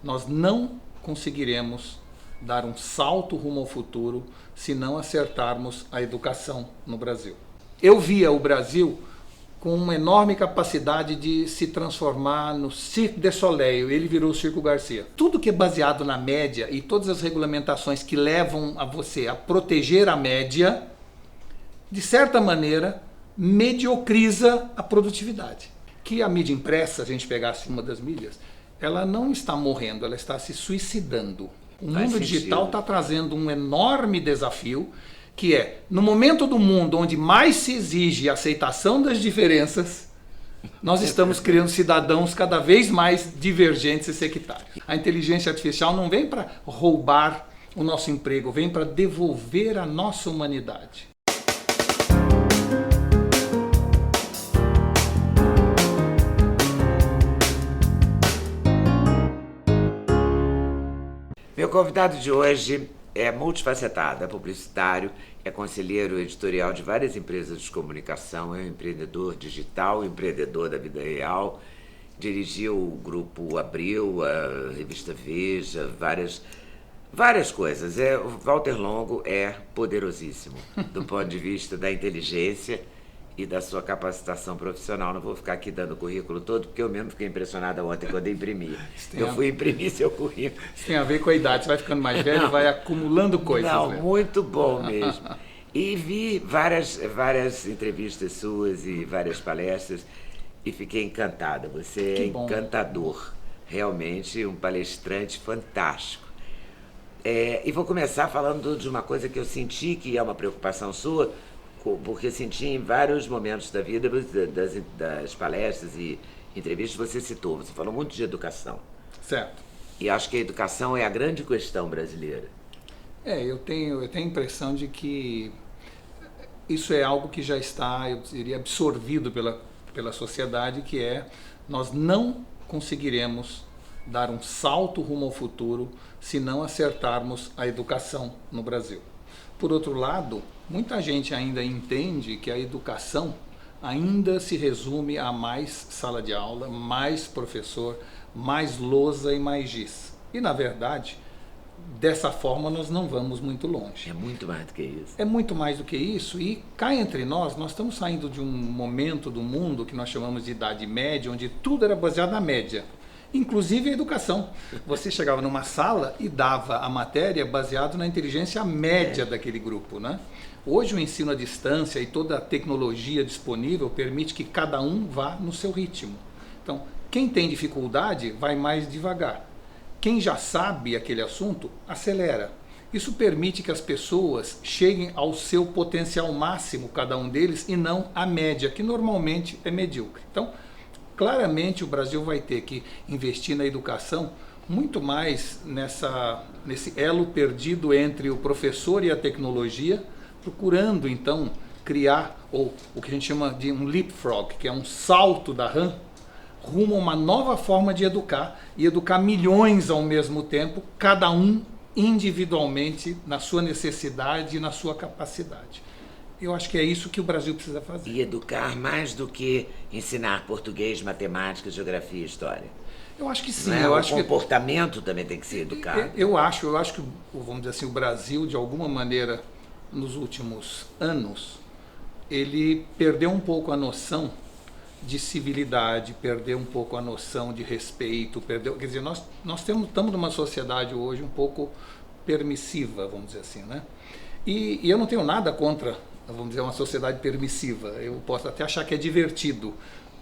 nós não conseguiremos dar um salto rumo ao futuro se não acertarmos a educação no Brasil. Eu via o Brasil com uma enorme capacidade de se transformar no Cirque du Soleil. Ele virou o Circo Garcia. Tudo que é baseado na média e todas as regulamentações que levam a você a proteger a média, de certa maneira, mediocriza a produtividade. Que a mídia impressa, se a gente pegasse uma das mídias, ela não está morrendo, ela está se suicidando. O mundo digital está trazendo um enorme desafio, que é, no momento do mundo onde mais se exige a aceitação das diferenças, nós estamos criando cidadãos cada vez mais divergentes e sectários. A inteligência artificial não vem para roubar o nosso emprego, vem para devolver a nossa humanidade. Meu convidado de hoje é multifacetado, é publicitário, é conselheiro editorial de várias empresas de comunicação, é um empreendedor digital, empreendedor da vida real, dirigiu o Grupo Abril, a revista Veja, várias coisas. O Walter Longo é poderosíssimo do ponto de vista da inteligência e da sua capacitação profissional. Não vou ficar aqui dando o currículo todo, porque eu mesmo fiquei impressionada ontem quando eu imprimi. Eu fui imprimir seu currículo. Isso tem a ver com a idade, você vai ficando mais velho, vai acumulando coisas. Não, muito bom mesmo. E vi várias entrevistas suas e várias palestras e fiquei encantada. Você é encantador, realmente um palestrante fantástico. E vou começar falando de uma coisa que eu senti que é uma preocupação sua, porque senti em vários momentos da vida, das palestras e entrevistas, você falou muito de educação. Certo. E acho que a educação é a grande questão brasileira. Eu tenho a impressão de que isso é algo que já está, eu diria, absorvido pela sociedade, que é, nós não conseguiremos dar um salto rumo ao futuro se não acertarmos a educação no Brasil. Por outro lado, muita gente ainda entende que a educação ainda se resume a mais sala de aula, mais professor, mais lousa e mais giz. E, na verdade, dessa forma nós não vamos muito longe. É muito mais do que isso. É muito mais do que isso, e cá entre nós estamos saindo de um momento do mundo que nós chamamos de Idade Média, onde tudo era baseado na média. Inclusive a educação. Você chegava numa sala e dava a matéria baseado na inteligência média daquele grupo, né? Hoje o ensino à distância e toda a tecnologia disponível permite que cada um vá no seu ritmo. Então, quem tem dificuldade vai mais devagar. Quem já sabe aquele assunto, acelera. Isso permite que as pessoas cheguem ao seu potencial máximo, cada um deles, e não à média, que normalmente é medíocre. Então, claramente o Brasil vai ter que investir na educação muito mais nesse elo perdido entre o professor e a tecnologia, procurando então criar o que a gente chama de um leapfrog, que é um salto da rã, rumo a uma nova forma de educar, e educar milhões ao mesmo tempo, cada um individualmente na sua necessidade e na sua capacidade. Eu acho que é isso que o Brasil precisa fazer. E educar mais do que ensinar português, matemática, geografia e história. Eu acho que sim. O comportamento também tem que ser educado. Eu acho que, vamos dizer assim, o Brasil, de alguma maneira, nos últimos anos, ele perdeu um pouco a noção de civilidade, perdeu um pouco a noção de respeito, quer dizer, nós estamos numa sociedade hoje um pouco permissiva, vamos dizer assim, né? E eu não tenho nada contra, vamos dizer, uma sociedade permissiva. Eu posso até achar que é divertido.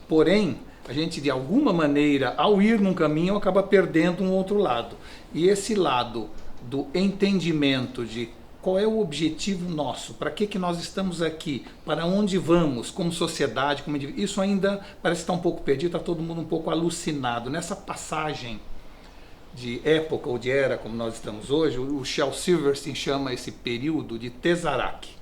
Porém, a gente, de alguma maneira, ao ir num caminho, acaba perdendo um outro lado. E esse lado do entendimento de qual é o objetivo nosso, para que nós estamos aqui, para onde vamos, como sociedade, como indivíduo, isso ainda parece estar um pouco perdido, está todo mundo um pouco alucinado. Nessa passagem de época ou de era, como nós estamos hoje, o Shel Silverstein chama esse período de Tesseract.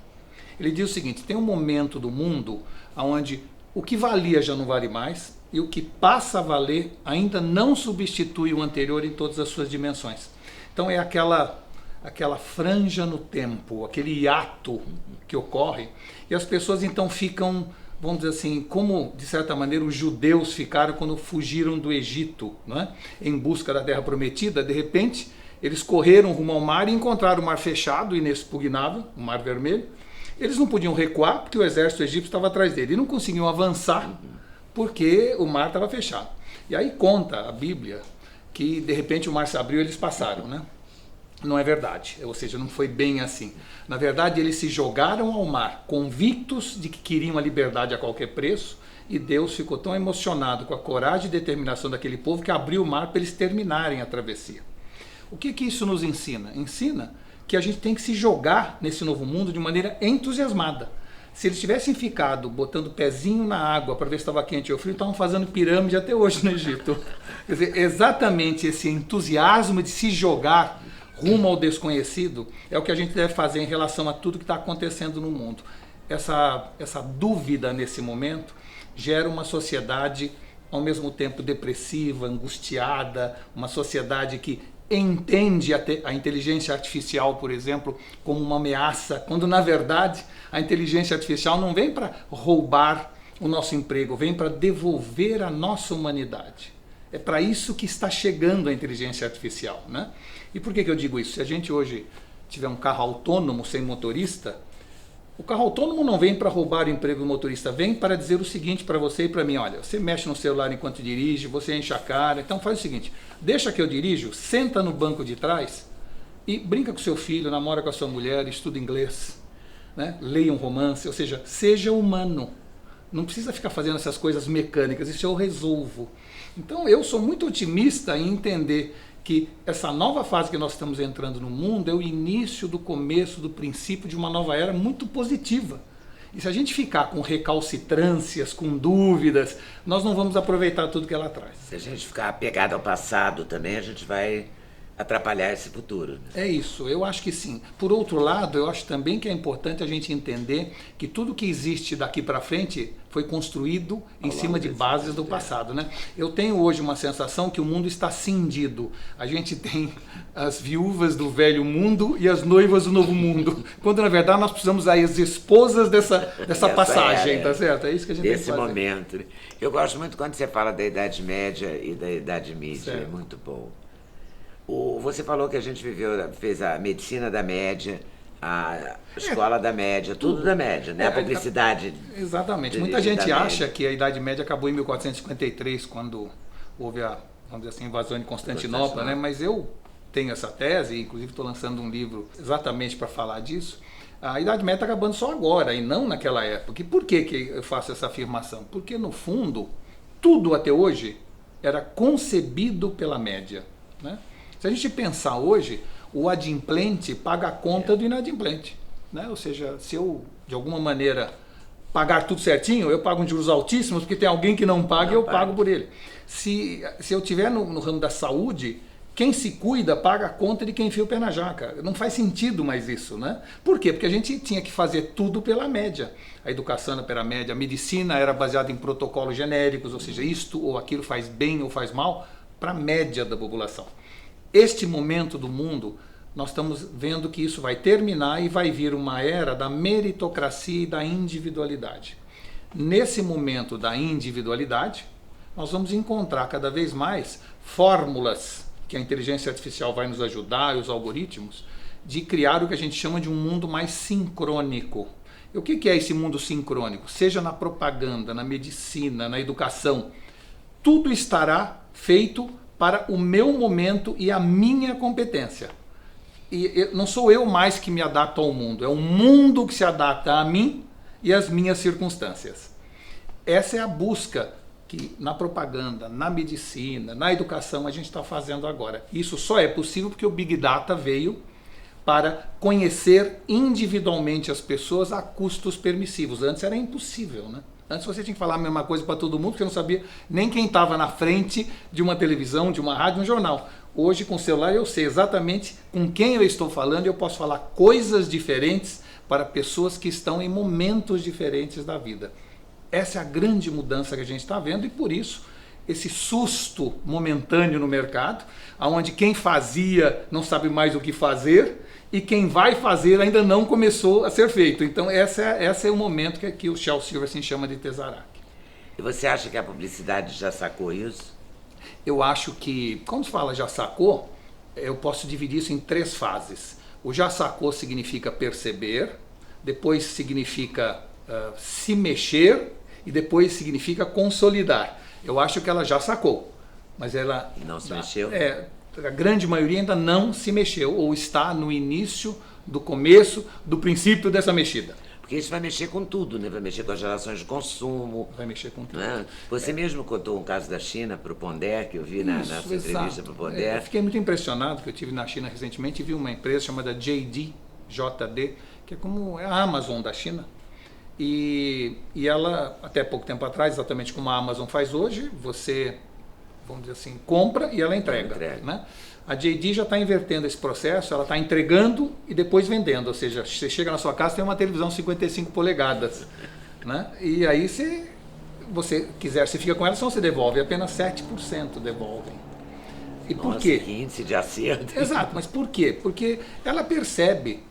Ele diz o seguinte: tem um momento do mundo onde o que valia já não vale mais, e o que passa a valer ainda não substitui o anterior em todas as suas dimensões. Então é aquela franja no tempo, aquele hiato que ocorre, e as pessoas então ficam vamos dizer assim, como de certa maneira os judeus ficaram quando fugiram do Egito, não é? Em busca da terra prometida. De repente eles correram rumo ao mar e encontraram o mar fechado, inexpugnável, o Mar Vermelho. Eles não podiam recuar porque o exército egípcio estava atrás dele, e não conseguiam avançar porque o mar estava fechado. E aí conta a Bíblia que de repente o mar se abriu e eles passaram, né? Não é verdade, ou seja, não foi bem assim. Na verdade, eles se jogaram ao mar, convictos de que queriam a liberdade a qualquer preço, e Deus ficou tão emocionado com a coragem e determinação daquele povo que abriu o mar para eles terminarem a travessia. O que isso nos ensina? Ensina que a gente tem que se jogar nesse novo mundo de maneira entusiasmada. Se eles tivessem ficado botando o pezinho na água para ver se estava quente ou frio, estavam fazendo pirâmide até hoje no Egito. Quer dizer, exatamente esse entusiasmo de se jogar rumo ao desconhecido é o que a gente deve fazer em relação a tudo que está acontecendo no mundo. Essa dúvida nesse momento gera uma sociedade ao mesmo tempo depressiva, angustiada, uma sociedade que entende a inteligência artificial, por exemplo, como uma ameaça, quando na verdade a inteligência artificial não vem para roubar o nosso emprego, vem para devolver a nossa humanidade. É para isso que está chegando a inteligência artificial, né? E por que eu digo isso? Se a gente hoje tiver um carro autônomo sem motorista, o carro autônomo não vem para roubar o emprego do motorista, vem para dizer o seguinte para você e para mim: olha, você mexe no celular enquanto dirige, você enche a cara, então faz o seguinte, deixa que eu dirijo, senta no banco de trás e brinca com seu filho, namora com a sua mulher, estuda inglês, né? Leia um romance, ou seja, seja humano. Não precisa ficar fazendo essas coisas mecânicas, isso eu resolvo. Então eu sou muito otimista em entender que essa nova fase que nós estamos entrando no mundo é o início do começo, do princípio de uma nova era muito positiva. E se a gente ficar com recalcitrâncias, com dúvidas, nós não vamos aproveitar tudo que ela traz. Se a gente ficar apegado ao passado também, a gente vai atrapalhar esse futuro. É isso, eu acho que sim. Por outro lado, eu acho também que é importante a gente entender que tudo que existe daqui para frente foi construído em cima de bases do passado, né? Eu tenho hoje uma sensação que o mundo está cindido. A gente tem as viúvas do velho mundo e as noivas do novo mundo, quando na verdade nós precisamos aí as esposas dessa passagem, tá certo? É isso que a gente tem que fazer. Esse momento. Eu gosto muito quando você fala da Idade Média e da Idade Mídia, certo. É muito bom. Você falou que a gente fez a medicina da média, a escola da média, tudo da média, né? A publicidade. Exatamente. Muita gente acha que a Idade Média acabou em 1453, quando houve a, vamos dizer assim, invasão de Constantinopla, né? Mas eu tenho essa tese, inclusive estou lançando um livro exatamente para falar disso. A Idade Média está acabando só agora e não naquela época. E por que eu faço essa afirmação? Porque, no fundo, tudo até hoje era concebido pela média, né? Se a gente pensar hoje, o adimplente paga a conta do inadimplente, né? Ou seja, se eu, de alguma maneira, pagar tudo certinho, eu pago um juros altíssimos, porque tem alguém que não paga e eu pago por ele. Se eu estiver no ramo da saúde, quem se cuida paga a conta de quem enfia o pé na jaca. Não faz sentido mais isso, né? Por quê? Porque a gente tinha que fazer tudo pela média. A educação era pela média, a medicina era baseada em protocolos genéricos, ou seja, isto ou aquilo faz bem ou faz mal, para a média da população. Este momento do mundo, nós estamos vendo que isso vai terminar e vai vir uma era da meritocracia e da individualidade. Nesse momento da individualidade, nós vamos encontrar cada vez mais fórmulas que a inteligência artificial vai nos ajudar, e os algoritmos, de criar o que a gente chama de um mundo mais sincrônico. E o que é esse mundo sincrônico? Seja na propaganda, na medicina, na educação, tudo estará feito para o meu momento e a minha competência. E não sou eu mais que me adapto ao mundo, é o mundo que se adapta a mim e às minhas circunstâncias. Essa é a busca que na propaganda, na medicina, na educação a gente está fazendo agora. Isso só é possível porque o Big Data veio para conhecer individualmente as pessoas a custos permissivos. Antes era impossível, né? Antes você tinha que falar a mesma coisa para todo mundo, porque você não sabia nem quem estava na frente de uma televisão, de uma rádio, de um jornal. Hoje, com o celular, eu sei exatamente com quem eu estou falando e eu posso falar coisas diferentes para pessoas que estão em momentos diferentes da vida. Essa é a grande mudança que a gente está vendo e, por isso, esse susto momentâneo no mercado, onde quem fazia não sabe mais o que fazer e quem vai fazer ainda não começou a ser feito. Então esse é o momento que o Shel Silverstein chama de Tesseract. E você acha que a publicidade já sacou isso? Eu acho que, quando se fala já sacou, eu posso dividir isso em 3 fases. O já sacou significa perceber, depois significa se mexer e depois significa consolidar. Eu acho que ela já sacou, mas ela... Não se mexeu? A grande maioria ainda não se mexeu, ou está no início, do começo, do princípio dessa mexida. Porque isso vai mexer com tudo, né? Vai mexer com as relações de consumo. Vai mexer com tudo. Né? Você mesmo contou um caso da China para o Pondé, que eu vi na sua entrevista para o Pondé. Eu fiquei muito impressionado, que eu estive na China recentemente e vi uma empresa chamada JD, que é como a Amazon da China. E ela, até pouco tempo atrás, exatamente como a Amazon faz hoje, você, vamos dizer assim, compra e ela entrega. Né? A JD já está invertendo esse processo, ela está entregando e depois vendendo. Ou seja, você chega na sua casa, tem uma televisão 55 polegadas. Né? E aí, se você quiser, se fica com ela, só você devolve. Apenas 7% devolvem. E por quê? Que índice de acerto. Exato, mas por quê? Porque ela percebe,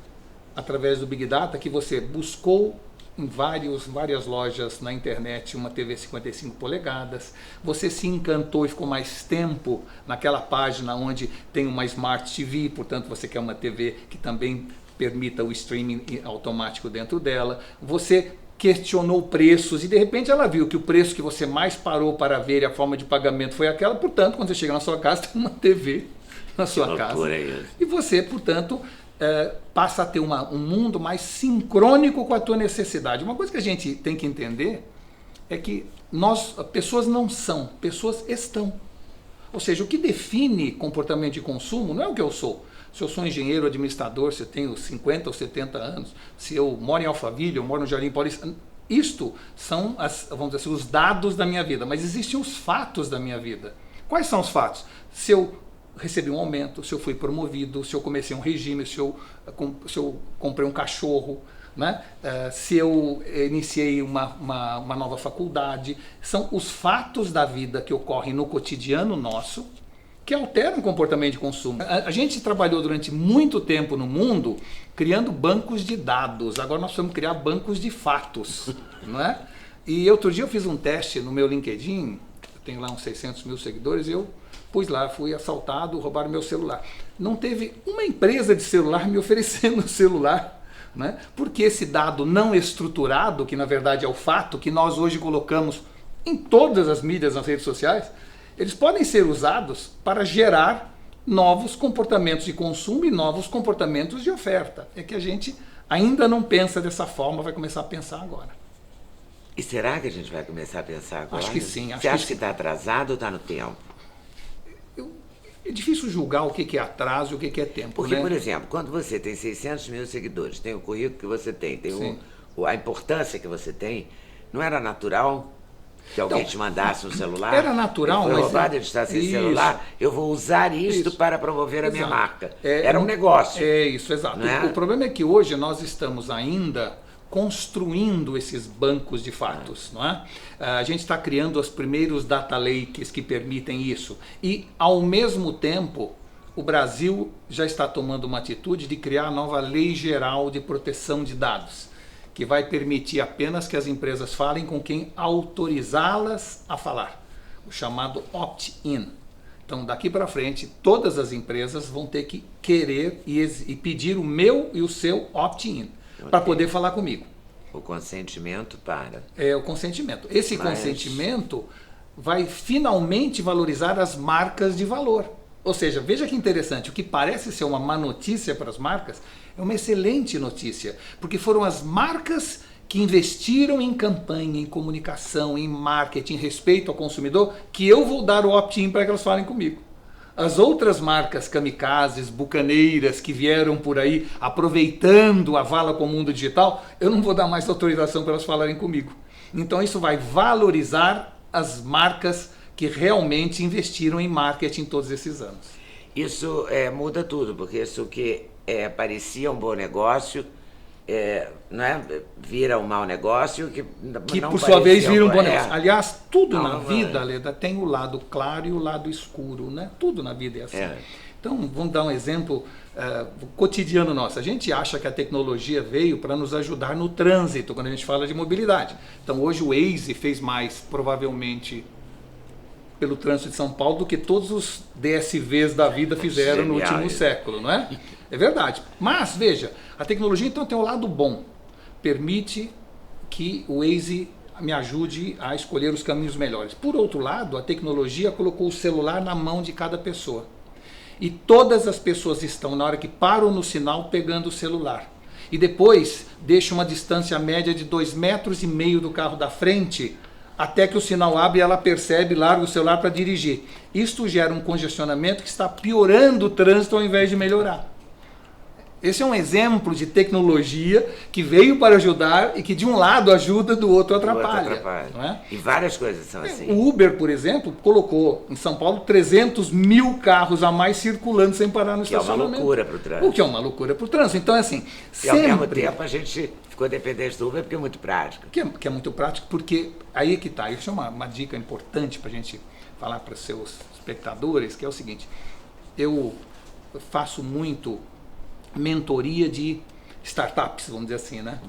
através do Big Data, que você buscou em várias lojas na internet uma TV 55 polegadas, você se encantou e ficou mais tempo naquela página onde tem uma Smart TV, portanto você quer uma TV que também permita o streaming automático dentro dela, você questionou preços e de repente ela viu que o preço que você mais parou para ver e a forma de pagamento foi aquela, portanto quando você chega na sua casa tem uma TV na sua casa. E você, portanto, passa a ter um mundo mais sincrônico com a tua necessidade. Uma coisa que a gente tem que entender é que pessoas não são, pessoas estão. Ou seja, o que define comportamento de consumo não é o que eu sou. Se eu sou engenheiro, administrador, se eu tenho 50 ou 70 anos, se eu moro em Alphaville, eu moro no Jardim Paulista, isto são, vamos dizer assim, os dados da minha vida, mas existem os fatos da minha vida. Quais são os fatos? Se eu recebi um aumento, se eu fui promovido, se eu comecei um regime, se eu comprei um cachorro, né? Se eu iniciei uma nova faculdade. São os fatos da vida que ocorrem no cotidiano nosso que alteram o comportamento de consumo. A gente trabalhou durante muito tempo no mundo criando bancos de dados, agora nós precisamos criar bancos de fatos. Não é? E outro dia eu fiz um teste no meu LinkedIn, eu tenho lá uns 600 mil seguidores, e eu pus lá, fui assaltado, roubaram meu celular. Não teve uma empresa de celular me oferecendo celular, né? Porque esse dado não estruturado, que na verdade é o fato, que nós hoje colocamos em todas as mídias, nas redes sociais, eles podem ser usados para gerar novos comportamentos de consumo e novos comportamentos de oferta. É que a gente ainda não pensa dessa forma, vai começar a pensar agora. E será que a gente vai começar a pensar agora? Acho que sim. Você acha que está atrasado ou está no tempo? É difícil julgar o que é atraso e o que é tempo. Porque, né? Por exemplo, quando você tem 600 mil seguidores, tem o currículo que você tem a importância que você tem, não era natural que alguém te mandasse um celular? Era natural, mas... mas... roubado, ele está sem celular, eu vou usar isto para promover a minha marca. Era um negócio. É isso, exato. O problema é que hoje nós estamos ainda construindo esses bancos de fatos, não é? A gente está criando os primeiros data lakes que permitem isso. E, ao mesmo tempo, o Brasil já está tomando uma atitude de criar a nova Lei Geral de Proteção de Dados, que vai permitir apenas que as empresas falem com quem autorizá-las a falar, o chamado opt-in. Então, daqui para frente, todas as empresas vão ter que querer e pedir o meu e o seu opt-in, para poder falar comigo. O consentimento para. É o consentimento. Esse consentimento vai finalmente valorizar as marcas de valor. Ou seja, veja que interessante, o que parece ser uma má notícia para as marcas é uma excelente notícia, porque foram as marcas que investiram em campanha, em comunicação, em marketing, em respeito ao consumidor, que eu vou dar o opt-in para que elas falem comigo. As outras marcas kamikazes, bucaneiras, que vieram por aí aproveitando a vala com o mundo digital, eu não vou dar mais autorização para elas falarem comigo. Então isso vai valorizar as marcas que realmente investiram em marketing todos esses anos. Isso muda tudo, porque isso que parecia um bom negócio não é, vira um mau negócio que não por sua vez vira um bom é. negócio. Aliás, tudo Não, na não vida, é. Leda, tem o lado claro e o lado escuro, né? Tudo na vida é assim. É. Então, vamos dar um exemplo cotidiano nosso. A gente acha que a tecnologia veio para nos ajudar no trânsito, quando a gente fala de mobilidade. Então, hoje o Waze fez mais, provavelmente, pelo trânsito de São Paulo do que todos os DSVs da vida fizeram no último século, não é? É verdade. Mas, veja, a tecnologia então tem um lado bom. Permite que o Waze me ajude a escolher os caminhos melhores. Por outro lado, a tecnologia colocou o celular na mão de cada pessoa. E todas as pessoas estão, na hora que param no sinal, pegando o celular. E depois deixa uma distância média de 2,5 metros do carro da frente, até que o sinal abre e ela percebe, larga o celular para dirigir. Isto gera um congestionamento que está piorando o trânsito ao invés de melhorar. Esse é um exemplo de tecnologia que veio para ajudar e que de um lado ajuda, do outro atrapalha. Não é? E várias coisas são assim. O Uber, por exemplo, colocou em São Paulo 300 mil carros a mais circulando sem parar no estacionamento. Que é uma loucura para o trânsito. O que é uma loucura para o trânsito. Então, assim, e ao mesmo tempo a gente ficou dependente do Uber porque é muito prático. Que é muito prático, porque aí é que está. Isso é uma dica importante para a gente falar para os seus espectadores, que é o seguinte: eu faço muito mentoria de startups, vamos dizer assim, né?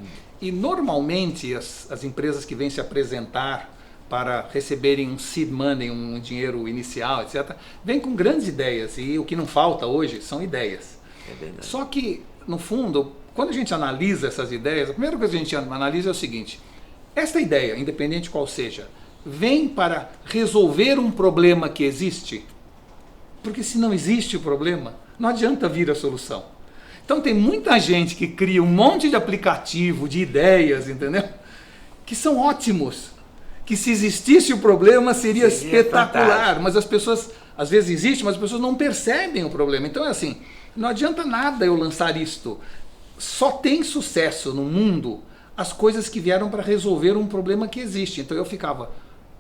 E normalmente as empresas que vêm se apresentar para receberem um seed money, um dinheiro inicial, etc., vêm com grandes ideias, e o que não falta hoje são ideias. É verdade. Só que, no fundo, quando a gente analisa essas ideias, a primeira coisa que a gente analisa é o seguinte: esta ideia, independente qual seja, vem para resolver um problema que existe? Porque se não existe o problema, não adianta vir a solução. Então tem muita gente que cria um monte de aplicativo, de ideias, entendeu? Que são ótimos. Que se existisse o problema seria espetacular. Fantástico. Mas as pessoas, às vezes existe, mas as pessoas não percebem o problema. Então é assim, não adianta nada eu lançar isto. Só tem sucesso no mundo as coisas que vieram para resolver um problema que existe. Então eu ficava,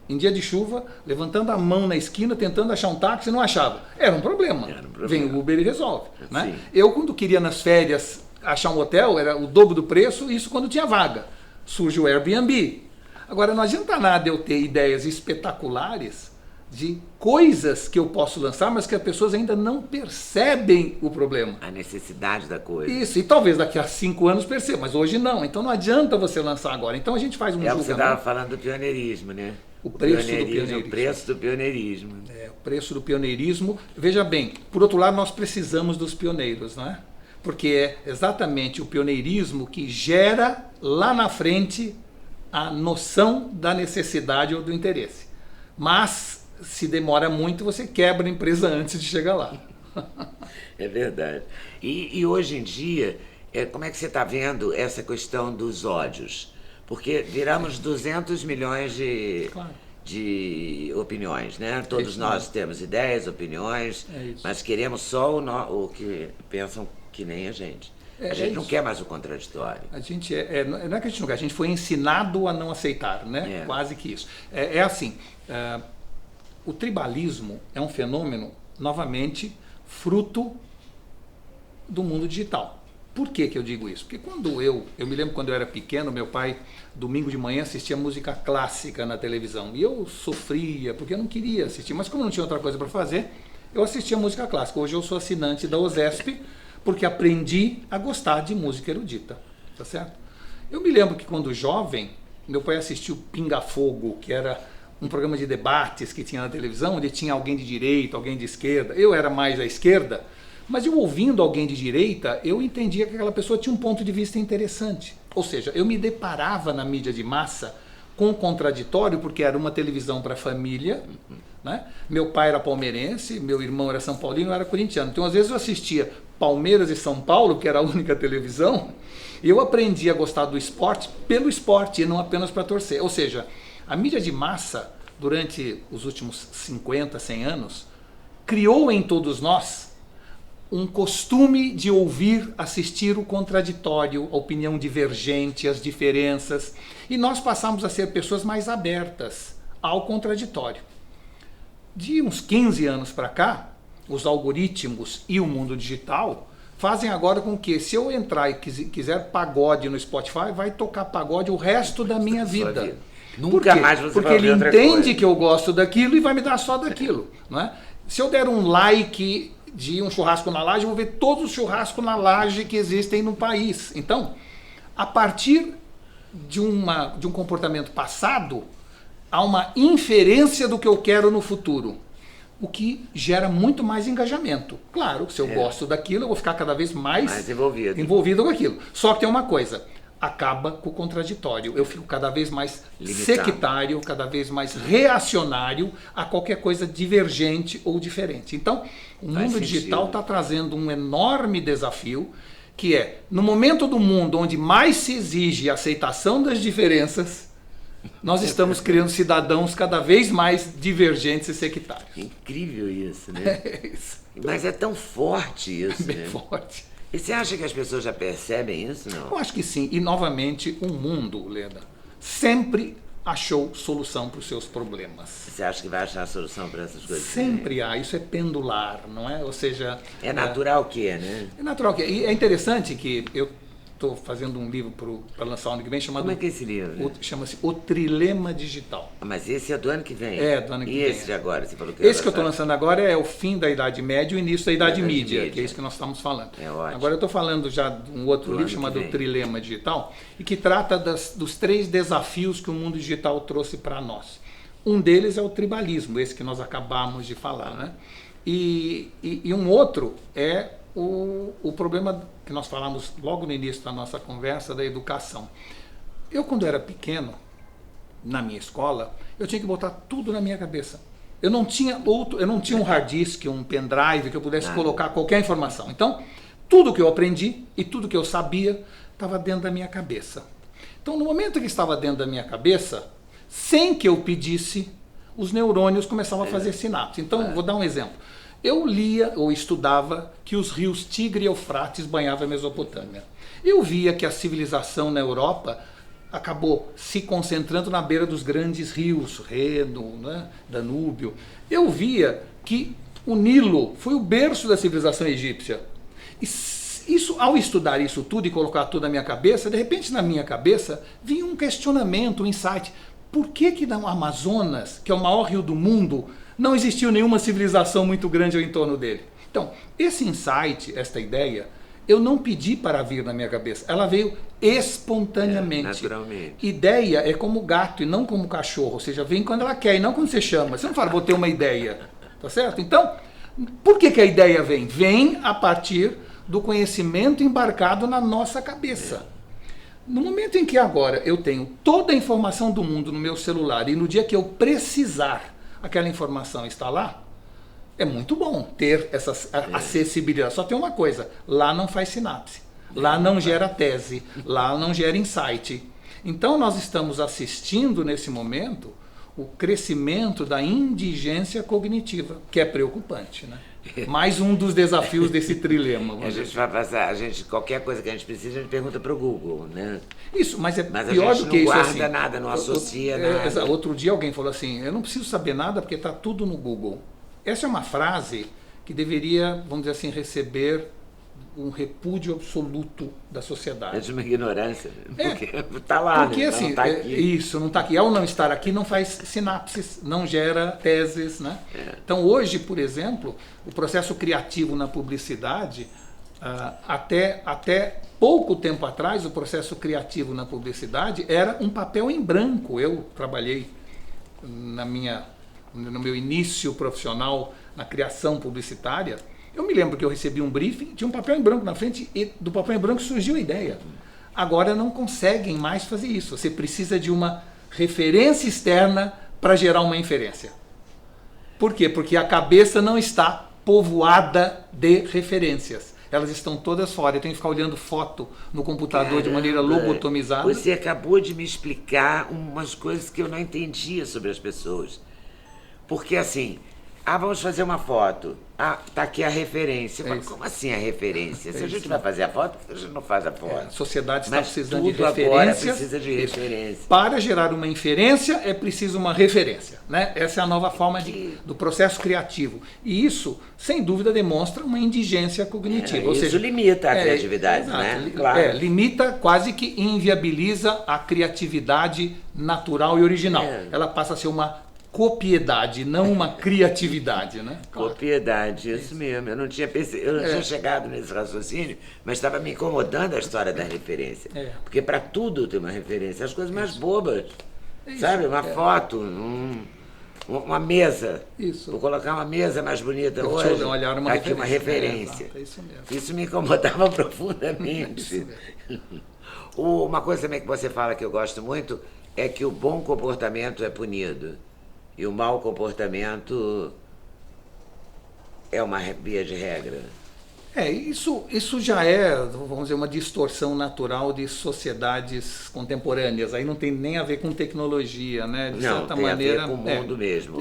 em dia de chuva, levantando a mão na esquina, tentando achar um táxi e não achava. Era um problema. Vem o Uber e resolve. Né? Eu, quando queria nas férias achar um hotel, era o dobro do preço, isso quando tinha vaga. Surge o Airbnb. Agora, não adianta nada eu ter ideias espetaculares de coisas que eu posso lançar, mas que as pessoas ainda não percebem o problema. A necessidade da coisa. Isso, e talvez daqui a 5 anos perceba, mas hoje não. Então não adianta você lançar agora. Então a gente faz um julgamento. Você estava falando do pioneirismo, né? O preço do pioneirismo. O preço do pioneirismo. O preço do pioneirismo. Veja bem, por outro lado, nós precisamos dos pioneiros, não é? Porque é exatamente o pioneirismo que gera lá na frente a noção da necessidade ou do interesse. Mas se demora muito, você quebra a empresa antes de chegar lá. É verdade. E hoje em dia, como é que você está vendo essa questão dos ódios? Porque viramos 200 milhões de opiniões, né? Todos nós temos ideias, opiniões, mas queremos só o que pensam que nem a gente. A gente não quer mais o contraditório. A gente não é que a gente não quer, a gente foi ensinado a não aceitar, né? Quase que isso. É assim, o tribalismo é um fenômeno, novamente, fruto do mundo digital. Por que eu digo isso? Porque quando eu me lembro quando eu era pequeno, meu pai, domingo de manhã, assistia música clássica na televisão. E eu sofria, porque eu não queria assistir. Mas como não tinha outra coisa para fazer, eu assistia música clássica. Hoje eu sou assinante da OSESP, porque aprendi a gostar de música erudita. Tá certo? Eu me lembro que quando jovem, meu pai assistiu Pinga Fogo, que era um programa de debates que tinha na televisão, onde tinha alguém de direita, alguém de esquerda. Eu era mais à esquerda. Mas eu ouvindo alguém de direita, eu entendia que aquela pessoa tinha um ponto de vista interessante. Ou seja, eu me deparava na mídia de massa com o contraditório, porque era uma televisão para a família, né? Meu pai era palmeirense, meu irmão era São Paulino, eu era corintiano. Então, às vezes eu assistia Palmeiras e São Paulo, que era a única televisão, e eu aprendi a gostar do esporte pelo esporte, e não apenas para torcer. Ou seja, a mídia de massa, durante os últimos 50, 100 anos, criou em todos nós um costume de ouvir, assistir o contraditório, a opinião divergente, as diferenças. E nós passamos a ser pessoas mais abertas ao contraditório. De uns 15 anos para cá, os algoritmos e o mundo digital fazem agora com que, se eu entrar e quiser pagode no Spotify, vai tocar pagode o resto da minha vida. Nunca mais você Porque vai ele ver outra entende coisa. que eu gosto daquilo e vai me dar só daquilo. Não é? Se eu der um like de um churrasco na laje, eu vou ver todos os churrascos na laje que existem no país. Então, a partir de um comportamento passado, há uma inferência do que eu quero no futuro, o que gera muito mais engajamento. Claro, se eu gosto daquilo, eu vou ficar cada vez mais envolvido com aquilo. Só que tem uma coisa, acaba com o contraditório. Eu fico cada vez mais sectário, cada vez mais reacionário a qualquer coisa divergente ou diferente. Então, o mundo digital está trazendo um enorme desafio, que é, no momento do mundo onde mais se exige a aceitação das diferenças, nós estamos criando cidadãos cada vez mais divergentes e sectários. Incrível isso, né? É isso. Mas é tão forte isso, Bem né? forte. E você acha que as pessoas já percebem isso, não? Eu acho que sim. E, novamente, o mundo, Leda, sempre achou solução para os seus problemas. Você acha que vai achar a solução para essas coisas? Sempre há. Isso é pendular, não é? Ou seja... É natural que é, né? É natural que é. E é interessante que eu estou fazendo um livro para lançar o ano que vem chamado... Como é que é esse livro? Chama-se O Trilema Digital. Mas esse é do ano que vem? É, do ano que vem. E esse de agora? Você falou que Esse que eu estou lançando agora é o fim da Idade Média e o início da Idade Mídia, que é isso que nós estamos falando. É ótimo. Agora eu estou falando já de um outro livro chamado O Trilema Digital, e que trata dos 3 desafios que o mundo digital trouxe para nós. Um deles é o tribalismo, esse que nós acabamos de falar, né? E um outro é o problema que nós falamos logo no início da nossa conversa, da educação. Eu, quando era pequeno, na minha escola, eu tinha que botar tudo na minha cabeça. Eu não tinha um hard disk, um pendrive que eu pudesse colocar qualquer informação. Então, tudo que eu aprendi e tudo que eu sabia estava dentro da minha cabeça. Então, no momento que estava dentro da minha cabeça, sem que eu pedisse, os neurônios começavam a fazer sinapse. Então, vou dar um exemplo. Eu lia ou estudava que os rios Tigre e Eufrates banhavam a Mesopotâmia. Eu via que a civilização na Europa acabou se concentrando na beira dos grandes rios, Reno, né, Danúbio. Eu via que o Nilo foi o berço da civilização egípcia. E isso, ao estudar isso tudo e colocar tudo na minha cabeça, de repente na minha cabeça vinha um questionamento, um insight. Por que no Amazonas, que é o maior rio do mundo, não existiu nenhuma civilização muito grande ao entorno dele? Então, esse insight, esta ideia, eu não pedi para vir na minha cabeça. Ela veio espontaneamente. Naturalmente. Ideia é como gato e não como cachorro. Ou seja, vem quando ela quer e não quando você chama. Você não fala, vou ter uma ideia. Tá certo? Então, por que a ideia vem? Vem a partir do conhecimento embarcado na nossa cabeça. No momento em que agora eu tenho toda a informação do mundo no meu celular e no dia que eu precisar, aquela informação está lá, é muito bom ter essa acessibilidade. Só tem uma coisa, lá não faz sinapse, lá não gera tese, lá não gera insight. Então nós estamos assistindo nesse momento o crescimento da indigência cognitiva, que é preocupante, né? Mais um dos desafios desse trilema. A gente vai passar, qualquer coisa que a gente precisa, a gente pergunta para o Google, né? Isso, mas é pior do que isso. Mas a gente não assim, guarda nada, não associa nada. Outro dia alguém falou assim, eu não preciso saber nada porque está tudo no Google. Essa é uma frase que deveria, vamos dizer assim, receber um repúdio absoluto da sociedade. É de uma ignorância, porque está lá, porque, né? assim, não está aqui. Isso, não está aqui. Ao não estar aqui, não faz sinapses, não gera teses, né? Então, hoje, por exemplo, o processo criativo na publicidade, até pouco tempo atrás, o processo criativo na publicidade era um papel em branco. Eu trabalhei no meu início profissional na criação publicitária. Eu me lembro que eu recebi um briefing, tinha um papel em branco na frente e do papel em branco surgiu a ideia. Agora não conseguem mais fazer isso. Você precisa de uma referência externa para gerar uma inferência. Por quê? Porque a cabeça não está povoada de referências. Elas estão todas fora. Eu tenho que ficar olhando foto no computador de maneira lobotomizada. Você acabou de me explicar umas coisas que eu não entendia sobre as pessoas. Porque assim, Ah, vamos fazer uma foto. Ah, tá aqui a referência. Mas isso. como assim a referência? Se a gente isso vai fazer a foto, por que a gente não faz a A foto? sociedade está Mas precisando de tudo agora referências. precisa de referência. Para gerar uma inferência é preciso uma referência, né? Essa é a nova forma do processo criativo. E isso, sem dúvida, demonstra uma indigência cognitiva. Ou Isso seja, limita a criatividade, exato, né? Claro. Limita, quase que inviabiliza a criatividade natural e original. Ela passa a ser uma copiedade, não uma criatividade, né? Claro. Copiedade, isso mesmo. Eu não tinha tinha chegado nesse raciocínio, mas estava me incomodando a história da referência. Porque para tudo tem uma referência, as coisas mais bobas. Sabe? Uma foto, uma mesa. Isso. Vou colocar uma mesa mais bonita Deixa hoje. eu olhar uma aqui uma referência. É isso mesmo. Isso me incomodava profundamente. Uma coisa também que você fala que eu gosto muito é que o bom comportamento é punido. E o mau comportamento é uma via de regra. Isso já é, vamos dizer, uma distorção natural de sociedades contemporâneas. Aí não tem nem a ver com tecnologia, né? De Não, certa tem maneira, a ver com o mundo mesmo,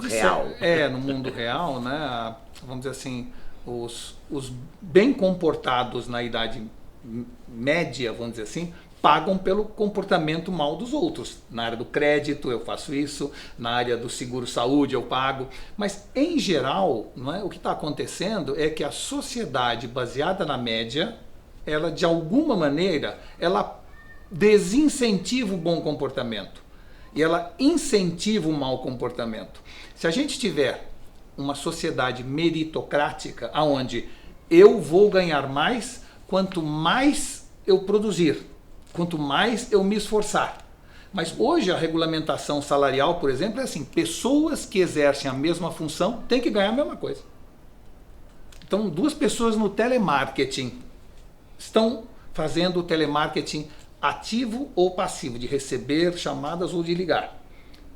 real. No mundo real, né? Vamos dizer assim, os bem comportados na Idade Média, vamos dizer assim, pagam pelo comportamento mal dos outros. Na área do crédito eu faço isso, na área do seguro-saúde eu pago, mas em geral, não é? O que está acontecendo é que a sociedade baseada na média, ela de alguma maneira, ela desincentiva o bom comportamento e ela incentiva o mau comportamento. Se a gente tiver uma sociedade meritocrática, onde eu vou ganhar mais quanto mais eu produzir, quanto mais eu me esforçar. Mas hoje a regulamentação salarial, por exemplo, é assim, pessoas que exercem a mesma função têm que ganhar a mesma coisa. Então, duas pessoas no telemarketing estão fazendo o telemarketing ativo ou passivo, de receber chamadas ou de ligar.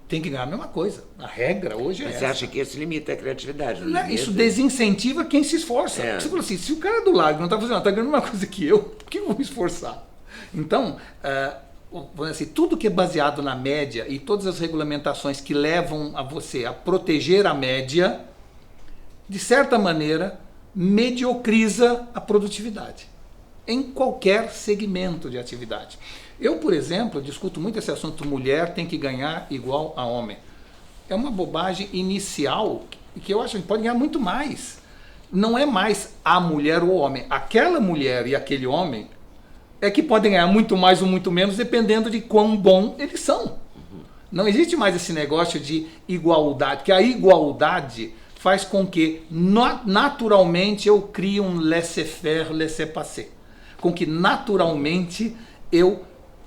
Tem que ganhar a mesma coisa. A regra hoje é Mas essa. você acha que isso limita a criatividade? Isso desincentiva quem se esforça. Você falou assim, se o cara do lado não está fazendo, está ganhando uma coisa que eu, por que eu vou me esforçar? Então, assim, tudo que é baseado na média e todas as regulamentações que levam a você a proteger a média, de certa maneira, mediocriza a produtividade em qualquer segmento de atividade. Eu, por exemplo, discuto muito esse assunto, mulher tem que ganhar igual a homem. É uma bobagem inicial que eu acho que pode ganhar muito mais. Não é mais a mulher ou o homem. Aquela mulher e aquele homem é que podem ganhar muito mais ou muito menos, dependendo de quão bom eles são. Não existe mais esse negócio de igualdade, que a igualdade faz com que naturalmente eu crie um laissez-faire, laissez-passer. Com que naturalmente eu,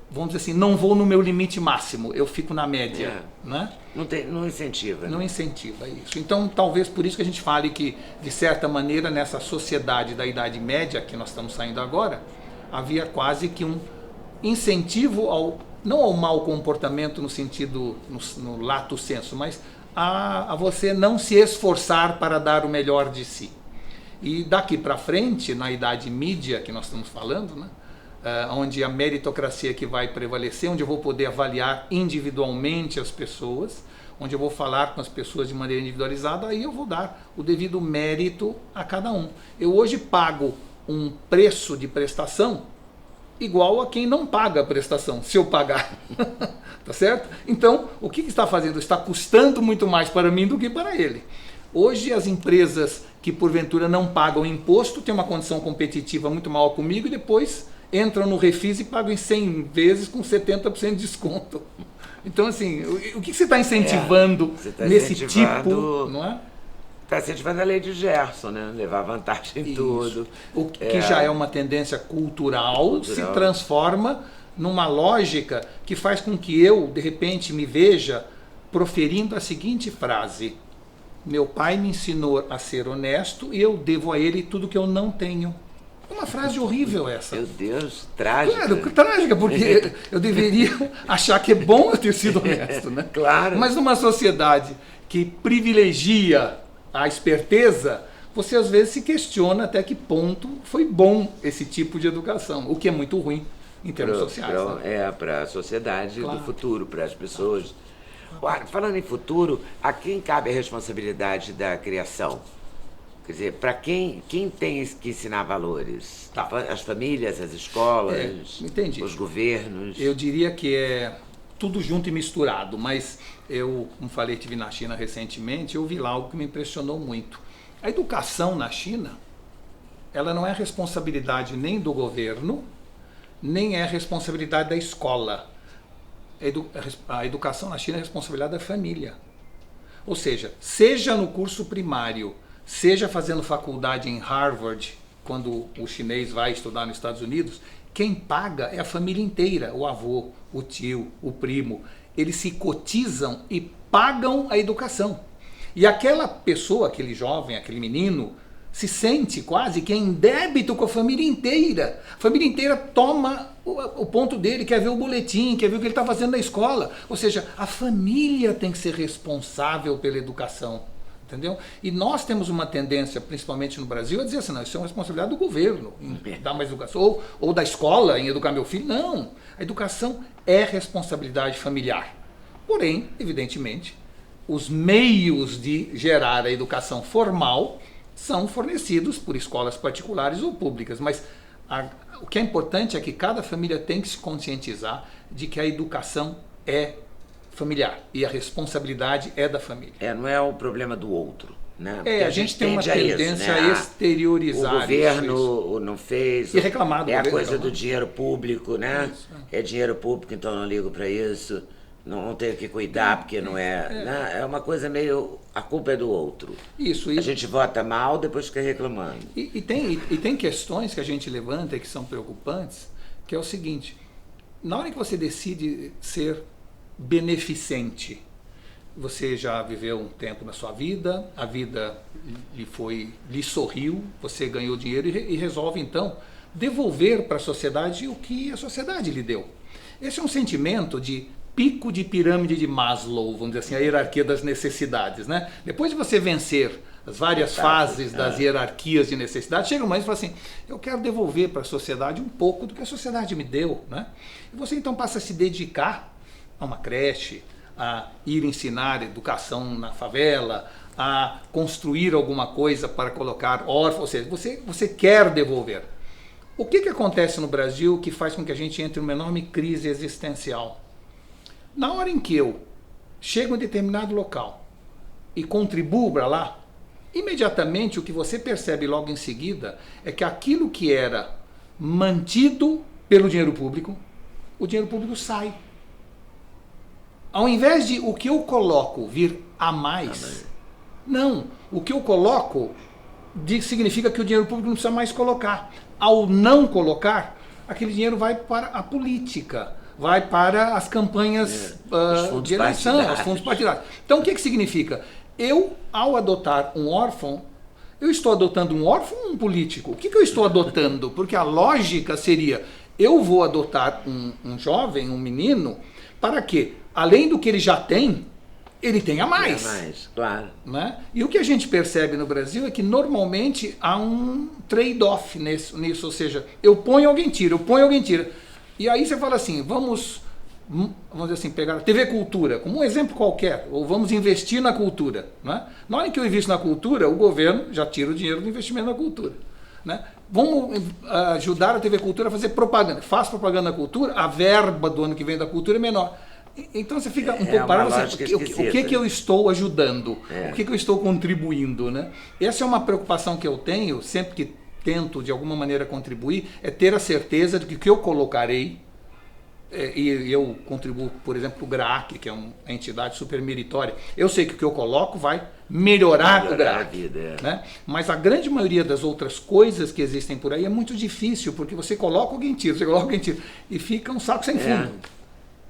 vamos dizer assim, não vou no meu limite máximo, eu fico na média. Né? Não incentiva. Não incentiva isso. Então, talvez por isso que a gente fale que, de certa maneira, nessa sociedade da Idade Média, que nós estamos saindo agora, havia quase que um incentivo não ao mau comportamento no sentido, no lato sensu, mas a você não se esforçar para dar o melhor de si. E daqui para frente, na Idade Mídia que nós estamos falando, né, onde a meritocracia que vai prevalecer, onde eu vou poder avaliar individualmente as pessoas, onde eu vou falar com as pessoas de maneira individualizada, aí eu vou dar o devido mérito a cada um. Eu hoje pago um preço de prestação igual a quem não paga a prestação, se eu pagar. Tá certo? Então, o que está fazendo? Está custando muito mais para mim do que para ele. Hoje, as empresas que porventura não pagam imposto têm uma condição competitiva muito maior comigo e depois entram no Refis e pagam em 100 vezes com 70% de desconto. Então, assim, o que você está incentivando nesse tipo, não é? Está incentivando a lei de Gerson, né? Levar vantagem em tudo. O que já é uma tendência cultural, se transforma numa lógica que faz com que eu, de repente, me veja proferindo a seguinte frase: meu pai me ensinou a ser honesto e eu devo a ele tudo que eu não tenho. É uma frase horrível essa. Meu Deus, trágica. Claro, trágica, porque eu deveria achar que é bom eu ter sido honesto, né? Claro. Mas numa sociedade que privilegia a esperteza, você às vezes se questiona até que ponto foi bom esse tipo de educação, o que é muito ruim em termos sociais. Para a sociedade do futuro, para as pessoas. Olha, falando em futuro, a quem cabe a responsabilidade da criação? Quer dizer, para quem tem que ensinar valores? Tá. As famílias, as escolas, entendi. os governos? Eu diria que é tudo junto e misturado, mas eu, como falei, estive na China recentemente, eu vi lá algo que me impressionou muito. A educação na China, ela não é responsabilidade nem do governo, nem é responsabilidade da escola. A educação na China é responsabilidade da família. Ou seja, seja no curso primário, seja fazendo faculdade em Harvard, quando o chinês vai estudar nos Estados Unidos, quem paga é a família inteira, o avô, o tio, o primo. Eles se cotizam e pagam a educação. E aquela pessoa, aquele jovem, aquele menino, se sente quase que é em débito com a família inteira. A família inteira toma o ponto dele, quer ver o boletim, quer ver o que ele está fazendo na escola. Ou seja, a família tem que ser responsável pela educação. Entendeu? E nós temos uma tendência, principalmente no Brasil, a dizer assim, não, isso é uma responsabilidade do governo, em dar mais educação, ou da escola, em educar meu filho. Não, a educação é responsabilidade familiar. Porém, evidentemente, os meios de gerar a educação formal são fornecidos por escolas particulares ou públicas, mas o que é importante é que cada família tem que se conscientizar de que a educação é familiar e a responsabilidade é da família. Não é o problema do outro, né? A gente tem uma tendência a exteriorizar. O governo não fez. E reclamar do governo. É a coisa reclamar. Do dinheiro público, né? Isso. É dinheiro público, então não ligo para isso. Não tenho que cuidar porque não é. Né? É uma coisa meio. A culpa é do outro. Isso. A gente vota mal, depois fica reclamando. E tem questões que a gente levanta e que são preocupantes, que é o seguinte: na hora que você decide ser beneficente, você já viveu um tempo na sua vida, a vida lhe sorriu, você ganhou dinheiro e resolve então devolver para a sociedade o que a sociedade lhe deu. Esse é um sentimento de pico de pirâmide de Maslow, vamos dizer assim, a hierarquia das necessidades, né? Depois de você vencer as várias fases das hierarquias de necessidade, chega um momento e fala assim, eu quero devolver para a sociedade um pouco do que a sociedade me deu, né? E você então passa a se dedicar a uma creche, a ir ensinar educação na favela, a construir alguma coisa para colocar órfãos, ou seja, você quer devolver. O que acontece no Brasil que faz com que a gente entre numa enorme crise existencial? Na hora em que eu chego em determinado local e contribuo para lá, imediatamente o que você percebe logo em seguida é que aquilo que era mantido pelo dinheiro público, o dinheiro público sai. Ao invés de o que eu coloco vir a mais, não, o que eu coloco significa que o dinheiro público não precisa mais colocar. Ao não colocar, aquele dinheiro vai para a política, vai para as campanhas de eleição, os fundos partidários. Então o que significa? Eu, ao adotar um órfão, eu estou adotando um órfão ou um político? O que eu estou adotando? Porque a lógica seria, eu vou adotar um jovem, um menino, para que, além do que ele já tem, ele tenha mais. Claro. Né? E o que a gente percebe no Brasil é que normalmente há um trade-off nisso, ou seja, eu ponho, alguém tira, eu ponho, alguém tira. E aí você fala assim, vamos dizer assim, pegar a TV Cultura como um exemplo qualquer, ou vamos investir na cultura. Né? Na hora que eu invisto na cultura, o governo já tira o dinheiro do investimento na cultura. Né? Vamos ajudar a TV Cultura a fazer propaganda. Faz propaganda na cultura, a verba do ano que vem da cultura é menor. Então você fica um pouco parado, o que eu estou ajudando? O que eu estou contribuindo? Né? Essa é uma preocupação que eu tenho, sempre que tento de alguma maneira contribuir, é ter a certeza de que o que eu colocarei, e eu contribuo, por exemplo, para o GRAAC, que é uma entidade super meritória, eu sei que o que eu coloco vai melhorar o GRAAC. Né? Mas a grande maioria das outras coisas que existem por aí é muito difícil, porque você coloca, alguém tira, você coloca, alguém tira, e fica um saco sem fundo.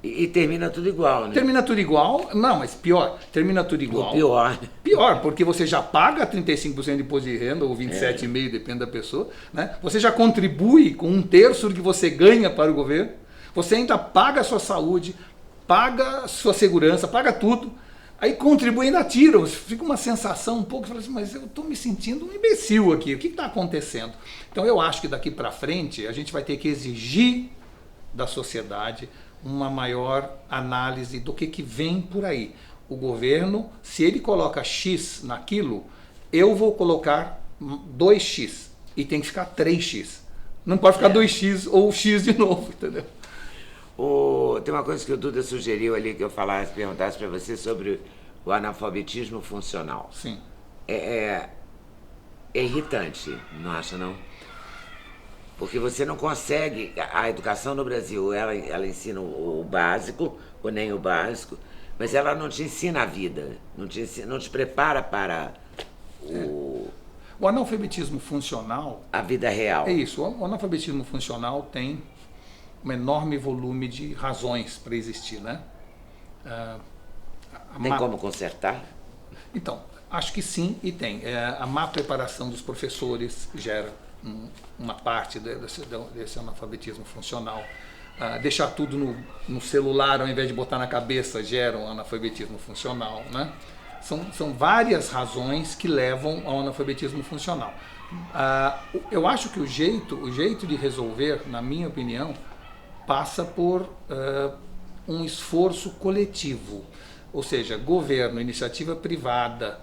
E termina tudo igual, né? Termina tudo igual, não, mas pior, termina tudo igual. Pior. Pior, porque você já paga 35% de imposto de renda, ou 27,5%, depende da pessoa, né? Você já contribui com 1/3 do que você ganha para o governo, você ainda paga a sua saúde, paga a sua segurança, paga tudo, aí contribui e ainda tira, fica uma sensação um pouco, você fala assim, mas eu estou me sentindo um imbecil aqui, o que está acontecendo? Então eu acho que daqui para frente a gente vai ter que exigir da sociedade uma maior análise do que vem por aí. O governo, se ele coloca X naquilo, eu vou colocar 2X e tem que ficar 3X. Não pode ficar 2X ou X de novo, entendeu? Tem uma coisa que o Duda sugeriu ali que eu perguntasse para você sobre o analfabetismo funcional. Sim. É irritante, não acha, não? Porque você não consegue... A educação no Brasil, ela ensina o básico, ou nem o básico, mas ela não te ensina a vida, não te prepara para O analfabetismo funcional... a vida real. É isso, o analfabetismo funcional tem um enorme volume de razões para existir, né? Tem como consertar? Então, acho que sim e tem. A má preparação dos professores gera uma parte desse analfabetismo funcional. Deixar tudo no celular ao invés de botar na cabeça gera um analfabetismo funcional, né? São várias razões que levam ao analfabetismo funcional. Eu acho que o jeito de resolver, na minha opinião, passa por um esforço coletivo. Ou seja, governo, iniciativa privada,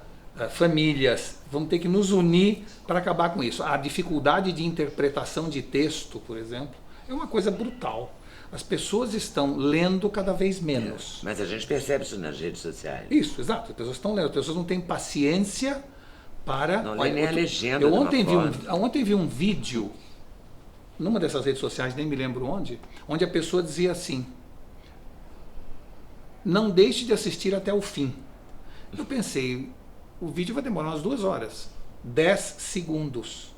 famílias, vamos ter que nos unir para acabar com isso. A dificuldade de interpretação de texto, por exemplo, é uma coisa brutal. As pessoas estão lendo cada vez menos. Mas a gente percebe isso nas redes sociais. Isso, exato. As pessoas estão lendo, as pessoas não têm paciência para... Não lê nem a legenda. Eu ontem vi um vídeo, numa dessas redes sociais, nem me lembro onde a pessoa dizia assim: não deixe de assistir até o fim. Eu pensei, o vídeo vai demorar umas 2 horas. 10 segundos.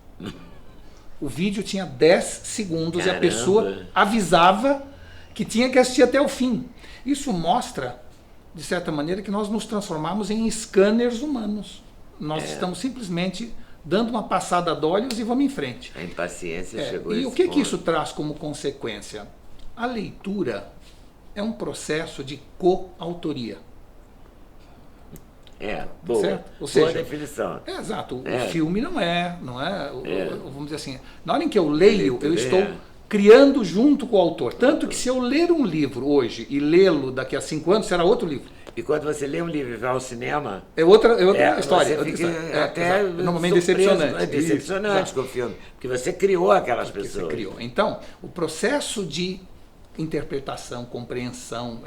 O vídeo tinha 10 segundos. Caramba. E a pessoa avisava que tinha que assistir até o fim. Isso mostra, de certa maneira, que nós nos transformamos em scanners humanos. Nós estamos simplesmente dando uma passada de olhos e vamos em frente. A impaciência chegou a E esse o que ponto. isso traz como consequência? A leitura é um processo de coautoria. Boa. Certo? Ou boa seja, definição. Exato. O filme não é. Vamos dizer assim, na hora em que eu leio, eu estou criando junto com o autor. Tanto que se eu ler um livro hoje e lê-lo daqui a 5 anos, será outro livro. E quando você lê um livro e vai ao cinema... É outra história. Você fica até normalmente surpreso, decepcionante. Decepcionante com o filme. Porque você criou aquelas pessoas. Você criou. Então, o processo de interpretação, compreensão,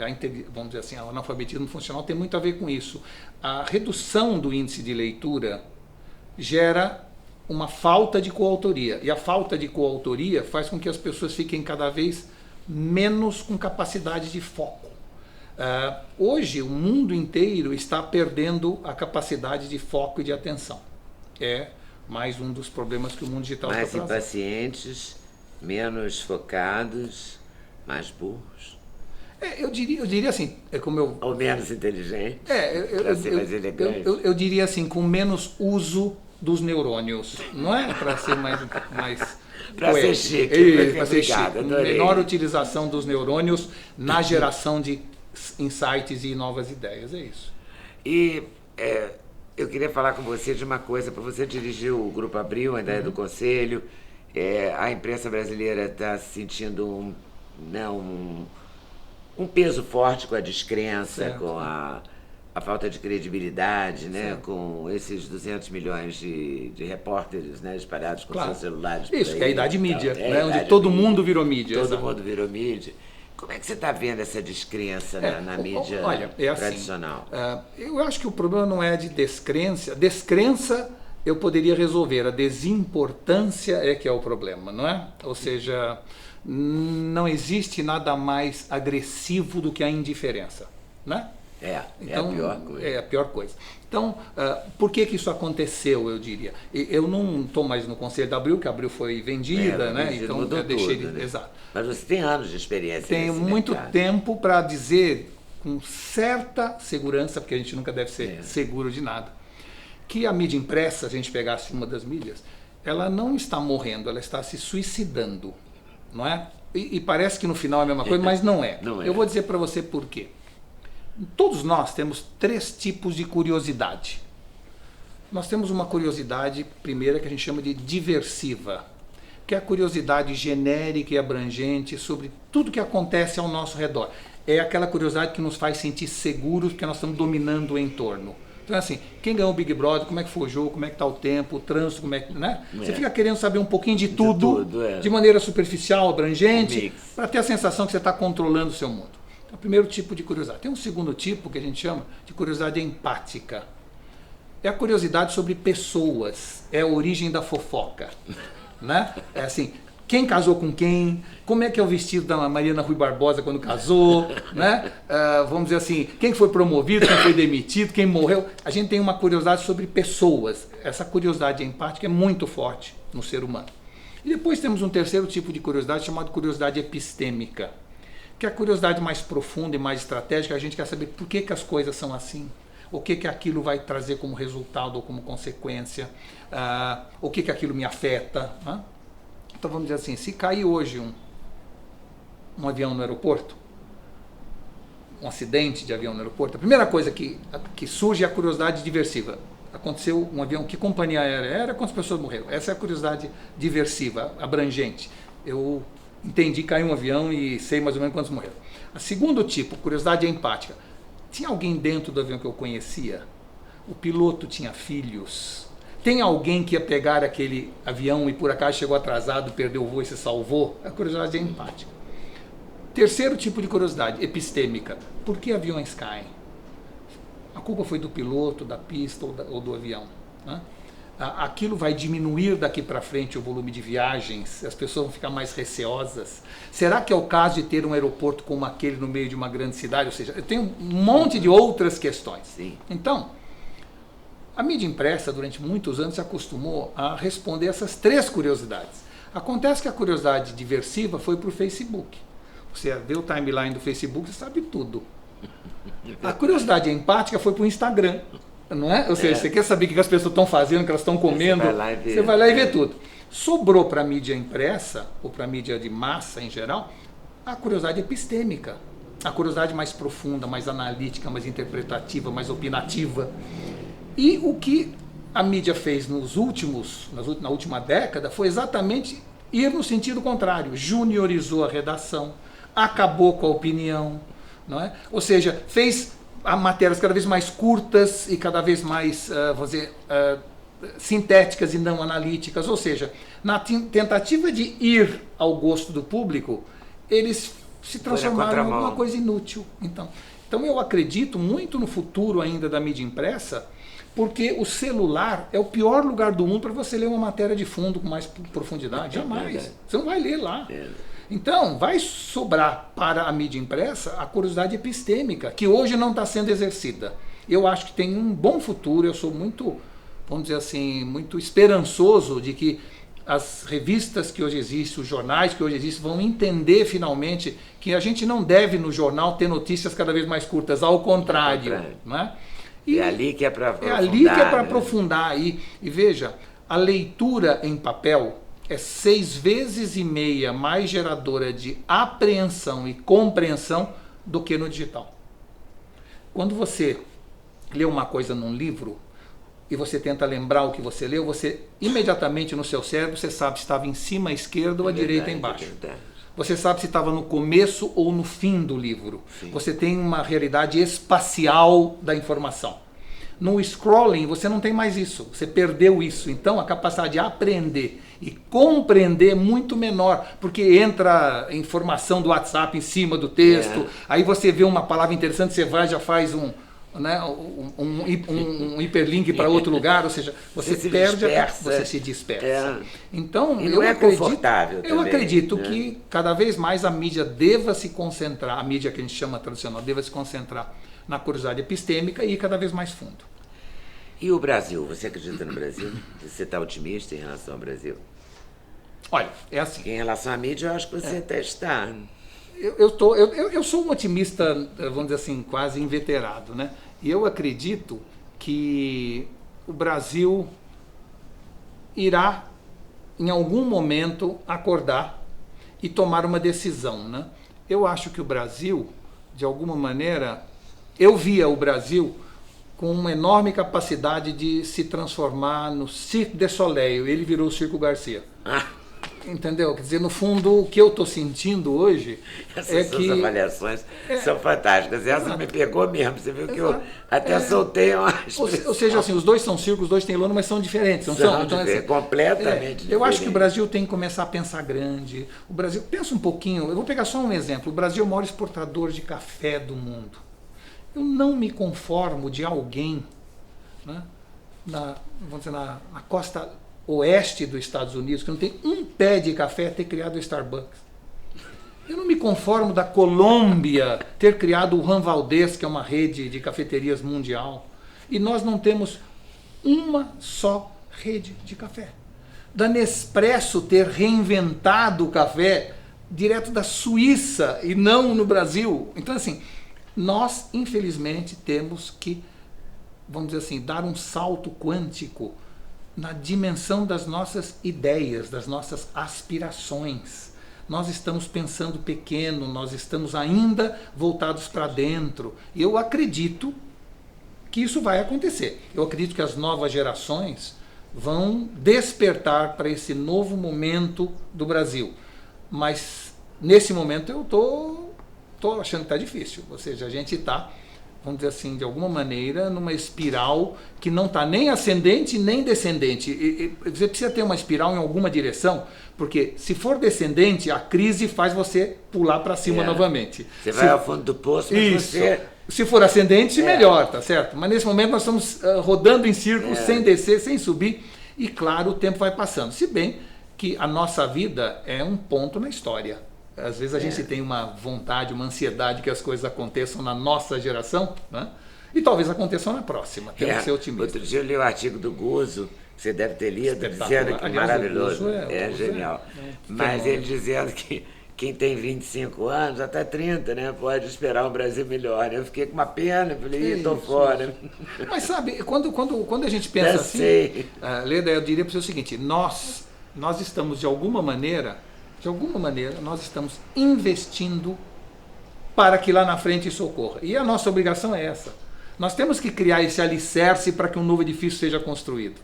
vamos dizer assim, o analfabetismo funcional tem muito a ver com isso. A redução do índice de leitura gera uma falta de coautoria. E a falta de coautoria faz com que as pessoas fiquem cada vez menos com capacidade de foco. Hoje, o mundo inteiro está perdendo a capacidade de foco e de atenção. É mais um dos problemas que o mundo digital está trazendo. Mais impacientes, menos focados, mais burros. Eu diria assim, Ou menos inteligentes, para ser mais elegante. Eu diria assim, com menos uso dos neurônios, não é? Para ser mais para ser chique. Para ser chique. Adorei. Menor utilização dos neurônios na geração de insights e novas ideias, é isso. E eu queria falar com você de uma coisa, para você dirigir o Grupo Abril, ainda é do Conselho, a imprensa brasileira está sentindo um peso forte com a descrença, certo, com a falta de credibilidade, né? Certo. Com esses 200 milhões de repórteres, né? Espalhados com seus celulares. por Isso, aí, que é a idade e tal. mídia, É a né? Onde idade todo mídia. mundo virou mídia. Todo exato. mundo virou mídia. Como é que você está vendo essa descrença na mídia tradicional? Eu acho que o problema não é de descrença. Descrença eu poderia resolver, a desimportância é que é o problema, não é? Ou seja, não existe nada mais agressivo do que a indiferença, né? Então, a pior coisa. É a pior coisa. Então, por que isso aconteceu, eu diria? Eu não estou mais no Conselho da Abril, que a Abril foi vendida, né? Então eu deixei tudo, né? Exato. Mas você tem anos de experiência Tenho nesse muito mercado. tempo para dizer com certa segurança, porque a gente nunca deve ser seguro de nada, que a mídia impressa, se a gente pegasse uma das mídias, ela não está morrendo, ela está se suicidando, não é? E parece que no final é a mesma coisa, mas não é. Não é. Eu vou dizer para você por quê. Todos nós temos 3 tipos de curiosidade. Nós temos uma curiosidade primeira que a gente chama de diversiva. que é a curiosidade genérica e abrangente sobre tudo que acontece ao nosso redor. É aquela curiosidade que nos faz sentir seguros, porque nós estamos dominando o entorno. Então, assim, quem ganhou o Big Brother, como é que foi o jogo, como é que está o tempo, o trânsito, como é que, né? Você fica querendo saber um pouquinho de tudo, de maneira superficial, abrangente, para ter a sensação que você está controlando o seu mundo. É o primeiro tipo de curiosidade. Tem um segundo tipo que a gente chama de curiosidade empática. É a curiosidade sobre pessoas, é a origem da fofoca, né? É assim, quem casou com quem, como é que é o vestido da Mariana Rui Barbosa quando casou, né? Vamos dizer assim, quem foi promovido, quem foi demitido, quem morreu. A gente tem uma curiosidade sobre pessoas. Essa curiosidade empática é muito forte no ser humano. E depois temos um terceiro tipo de curiosidade chamado curiosidade epistêmica, que é a curiosidade mais profunda e mais estratégica. A gente quer saber por que as coisas são assim, o que aquilo vai trazer como resultado ou como consequência, o que aquilo me afeta, né? Então vamos dizer assim, se cair hoje um avião no aeroporto, um acidente de avião no aeroporto, a primeira coisa que surge é a curiosidade diversiva. Aconteceu um avião, que companhia aérea era, quantas pessoas morreram? Essa é a curiosidade diversiva, abrangente. Eu entendi, caiu um avião e sei mais ou menos quantos morreram. A segundo tipo, curiosidade empática. Tinha alguém dentro do avião que eu conhecia? O piloto tinha filhos? Tem alguém que ia pegar aquele avião e por acaso chegou atrasado, perdeu o voo e se salvou? A curiosidade é empática. Terceiro tipo de curiosidade, epistêmica. Por que aviões caem? A culpa foi do piloto, da pista ou do avião, né? Aquilo vai diminuir daqui para frente o volume de viagens, as pessoas vão ficar mais receosas. Será que é o caso de ter um aeroporto como aquele no meio de uma grande cidade? Ou seja, tem um monte de outras questões. Sim. Então, a mídia impressa, durante muitos anos, se acostumou a responder essas três curiosidades. Acontece que a curiosidade diversiva foi para o Facebook. Você vê o timeline do Facebook, você sabe tudo. A curiosidade empática foi para o Instagram, não é? Ou seja, você quer saber o que as pessoas estão fazendo, o que elas estão comendo, você vai lá e vê tudo. Sobrou para a mídia impressa, ou para a mídia de massa em geral, a curiosidade epistêmica. A curiosidade mais profunda, mais analítica, mais interpretativa, mais opinativa. E o que a mídia fez na última década foi exatamente ir no sentido contrário. Juniorizou a redação, acabou com a opinião, não é? Ou seja, fez matérias cada vez mais curtas e cada vez mais, vamos dizer, sintéticas e não analíticas. Ou seja, na tentativa de ir ao gosto do público, eles se transformaram em alguma coisa inútil. Então eu acredito muito no futuro ainda da mídia impressa, porque o celular é o pior lugar do mundo para você ler uma matéria de fundo com mais profundidade. Jamais. Você não vai ler lá. Então, vai sobrar para a mídia impressa a curiosidade epistêmica, que hoje não está sendo exercida. Eu acho que tem um bom futuro, eu sou muito, vamos dizer assim, muito esperançoso de que as revistas que hoje existem, os jornais que hoje existem, vão entender finalmente que a gente não deve no jornal ter notícias cada vez mais curtas, ao contrário. Não é? E é ali que é para aprofundar. É ali que é para aprofundar. E veja, a leitura em papel é 6,5 vezes mais geradora de apreensão e compreensão do que no digital. Quando você lê uma coisa num livro e você tenta lembrar o que você leu, você imediatamente no seu cérebro você sabe se estava em cima à esquerda ou à direita embaixo. Você sabe se estava no começo ou no fim do livro. Sim. Você tem uma realidade espacial da informação. No scrolling você não tem mais isso, você perdeu isso. Então a capacidade de aprender e compreender é muito menor, porque entra informação do WhatsApp em cima do texto, aí você vê uma palavra interessante, você vai e já faz um hiperlink para outro lugar, ou seja, você perde, você se dispersa. Então, e não confortável eu acredito que cada vez mais a mídia deva se concentrar, a mídia que a gente chama tradicional, deva se concentrar na curiosidade epistêmica e ir cada vez mais fundo. E o Brasil? Você acredita no Brasil? Você está otimista em relação ao Brasil? Olha, é assim. Em relação à mídia, eu acho que você até está. Eu sou um otimista, vamos dizer assim, quase inveterado, né? E eu acredito que o Brasil irá, em algum momento, acordar e tomar uma decisão, né? Eu acho que o Brasil, de alguma maneira, eu via o Brasil com uma enorme capacidade de se transformar no Cirque du Soleil. Ele virou o Circo Garcia. Entendeu? Quer dizer, no fundo, o que eu estou sentindo hoje Essas suas avaliações são fantásticas. Essa me pegou mesmo. Você viu que eu até soltei uma expressão. Ou seja, assim, os dois são círculos, os dois têm lona, mas são diferentes. Não são? Então, assim, completamente diferentes. Eu acho que o Brasil tem que começar a pensar grande. O Brasil, pensa um pouquinho, eu vou pegar só um exemplo. O Brasil é o maior exportador de café do mundo. Eu não me conformo de alguém, né, vamos dizer, na costa oeste dos Estados Unidos, que não tem um pé de café, ter criado o Starbucks. Eu não me conformo da Colômbia ter criado o Juan Valdez, que é uma rede de cafeterias mundial. E nós não temos uma só rede de café. Da Nespresso ter reinventado o café direto da Suíça e não no Brasil. Então, assim, nós, infelizmente, temos que, vamos dizer assim, dar um salto quântico na dimensão das nossas ideias, das nossas aspirações. Nós estamos pensando pequeno, nós estamos ainda voltados para dentro. E eu acredito que isso vai acontecer. Eu acredito que as novas gerações vão despertar para esse novo momento do Brasil. Mas, nesse momento, eu estou achando que está difícil. Ou seja, a gente está, vamos dizer assim, de alguma maneira, numa espiral que não está nem ascendente nem descendente. E você precisa ter uma espiral em alguma direção, porque se for descendente, a crise faz você pular para cima novamente. Você vai ao fundo do poço, mas isso. você... Se for ascendente, melhor, tá certo? Mas nesse momento nós estamos rodando em círculos, sem descer, sem subir, e claro, o tempo vai passando. Se bem que a nossa vida é um ponto na história. Às vezes a gente tem uma vontade, uma ansiedade que as coisas aconteçam na nossa geração, né? E talvez aconteçam na próxima. Temos que ser otimistas. Outro dia eu li o artigo do Guzo, que você deve ter lido, dizendo que maravilhoso. É genial. Mas ele dizendo que quem tem 25 anos, até 30, né, pode esperar um Brasil melhor. Eu fiquei com uma pena, falei, estou fora. Mas sabe, quando a gente pensa assim, Leda, eu diria para você o seguinte, nós estamos de alguma maneira, nós estamos investindo para que lá na frente isso ocorra. E a nossa obrigação é essa. Nós temos que criar esse alicerce para que um novo edifício seja construído.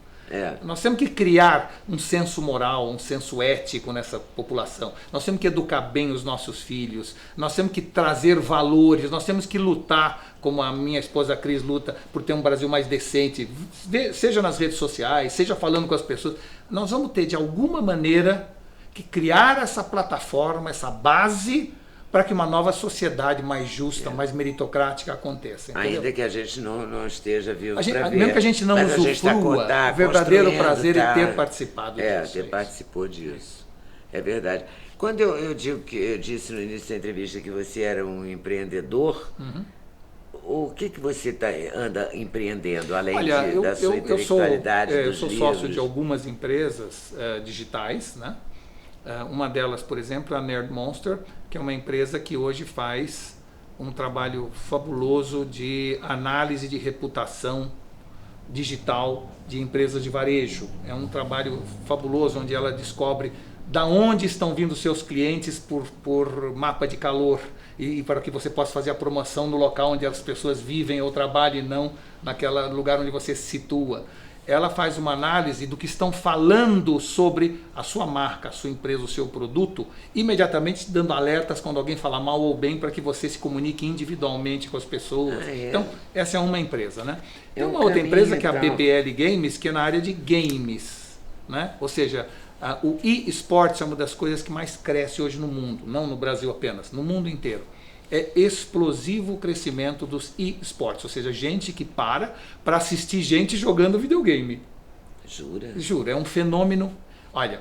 Nós temos que criar um senso moral, um senso ético nessa população. Nós temos que educar bem os nossos filhos. Nós temos que trazer valores. Nós temos que lutar, como a minha esposa Cris luta, por ter um Brasil mais decente, seja nas redes sociais, seja falando com as pessoas. Nós vamos ter, de alguma maneira, que criar essa plataforma, essa base, para que uma nova sociedade mais justa, mais meritocrática aconteça. Entendeu? Ainda que a gente não esteja vivo para ver. Mesmo que a gente não usufrua, o verdadeiro prazer é ter participado disso. Ter participou disso. É verdade. Quando eu digo que eu disse no início da entrevista que você era um empreendedor, o que você anda empreendendo, além da sua intelectualidade, dos livros? Eu sou sócio de algumas empresas digitais, né? Uma delas, por exemplo, é a Nerd Monster, que é uma empresa que hoje faz um trabalho fabuloso de análise de reputação digital de empresas de varejo. É um trabalho fabuloso onde ela descobre da onde estão vindo seus clientes por mapa de calor e para que você possa fazer a promoção no local onde as pessoas vivem ou trabalham e não naquele lugar onde você se situa. Ela faz uma análise do que estão falando sobre a sua marca, a sua empresa, o seu produto, imediatamente dando alertas quando alguém fala mal ou bem para que você se comunique individualmente com as pessoas. Então, essa é uma empresa, né? Tem uma outra empresa que é a BBL Games, que é na área de games, né? Ou seja, o e-sports é uma das coisas que mais cresce hoje no mundo, não no Brasil apenas, no mundo inteiro. É explosivo o crescimento dos e-sports, ou seja, gente que para assistir gente jogando videogame. Jura? Jura, é um fenômeno. Olha,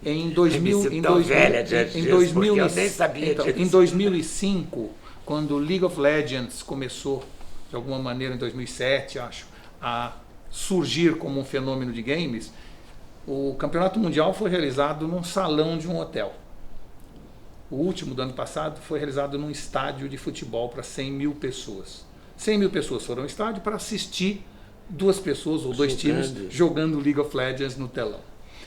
em 2005, quando o League of Legends começou, de alguma maneira em 2007, acho, a surgir como um fenômeno de games, o campeonato mundial foi realizado num salão de um hotel. O último do ano passado foi realizado num estádio de futebol para 100 mil pessoas. 100 mil pessoas foram ao estádio para assistir duas pessoas ou dois times jogando League of Legends no telão.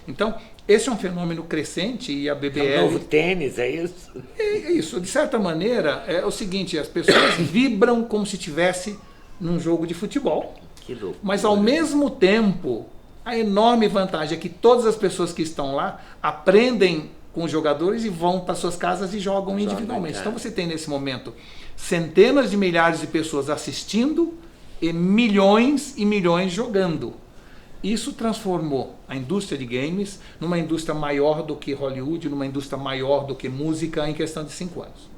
Então, esse é um fenômeno crescente e a BBL... É um novo tênis, é isso? É isso. De certa maneira, é o seguinte, as pessoas vibram como se estivesse num jogo de futebol. Que louco. Mas, ao mesmo tempo, A enorme vantagem é que todas as pessoas que estão lá aprendem com os jogadores e vão para suas casas e jogam individualmente. Então você tem nesse momento centenas de milhares de pessoas assistindo e milhões jogando. Isso transformou a indústria de games numa indústria maior do que Hollywood, numa indústria maior do que música em questão de 5 anos.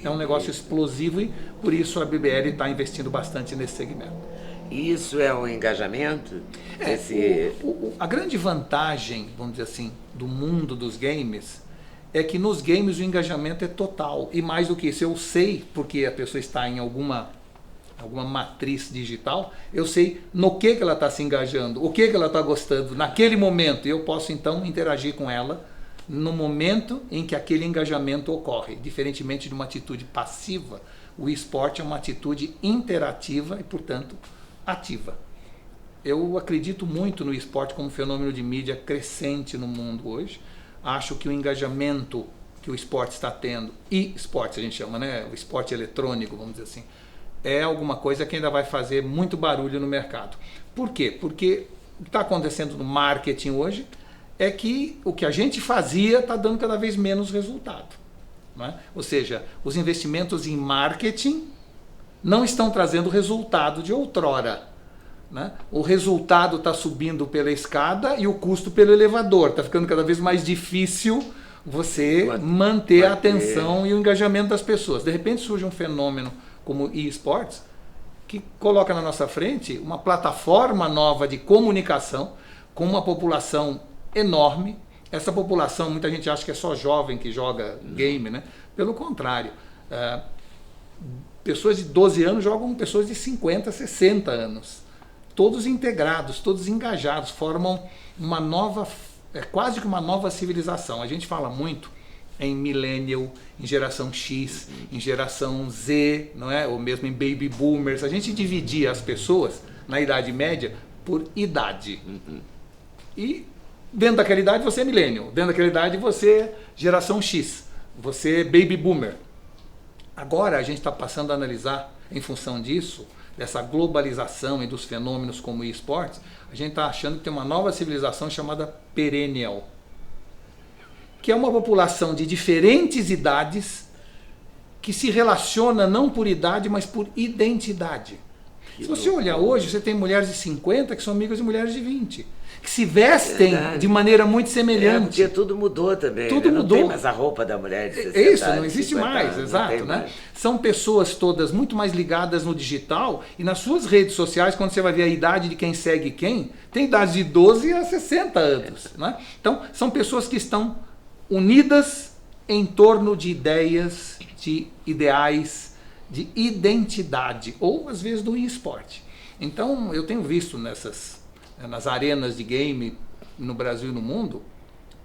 É um negócio explosivo e por isso a BBL está investindo bastante nesse segmento. Isso é um engajamento? A grande vantagem, vamos dizer assim, do mundo dos games é que nos games o engajamento é total. E mais do que isso, eu sei, porque a pessoa está em alguma matriz digital, eu sei no que ela está se engajando, o que ela está gostando naquele momento. E eu posso então interagir com ela no momento em que aquele engajamento ocorre. Diferentemente de uma atitude passiva, o esporte é uma atitude interativa e, portanto, ativa. Eu acredito muito no esporte como fenômeno de mídia crescente no mundo hoje. Acho que o engajamento que o esporte está tendo, e esporte a gente chama, né? O esporte eletrônico, vamos dizer assim, é alguma coisa que ainda vai fazer muito barulho no mercado. Por quê? Porque o que está acontecendo no marketing hoje é que o que a gente fazia está dando cada vez menos resultado. Não é? Ou seja, os investimentos em marketing não estão trazendo o resultado de outrora. Né? O resultado está subindo pela escada e o custo pelo elevador. Está ficando cada vez mais difícil você manter a atenção e o engajamento das pessoas. De repente surge um fenômeno como e-sports que coloca na nossa frente uma plataforma nova de comunicação com uma população enorme. Essa população, muita gente acha que é só jovem que joga game, né? Pelo contrário, pessoas de 12 anos jogam com pessoas de 50, 60 anos. Todos integrados, todos engajados, formam uma nova, quase que uma nova civilização. A gente fala muito em millennial, em geração X, em geração Z, não é? Ou mesmo em baby boomers. A gente dividia as pessoas na Idade Média por idade. E dentro daquela idade você é millennial, dentro daquela idade você é geração X, você é baby boomer. Agora a gente está passando a analisar, em função disso, dessa globalização e dos fenômenos como e-sports, a gente está achando que tem uma nova civilização chamada perennial, que é uma população de diferentes idades que se relaciona não por idade, mas por identidade. Se você olhar hoje, você tem mulheres de 50 que são amigas de mulheres de 20, que se vestem de maneira muito semelhante. Porque tudo mudou também. Tudo mudou. Não tem mais a roupa da mulher de 60 Isso, não existe mais, exato. Né? São pessoas todas muito mais ligadas no digital e nas suas redes sociais, quando você vai ver a idade de quem segue quem, tem idade de 12 a 60 anos. Né? Então, são pessoas que estão unidas em torno de ideias, de ideais, de identidade, ou às vezes do esporte. Então, eu tenho visto nas arenas de game no Brasil e no mundo,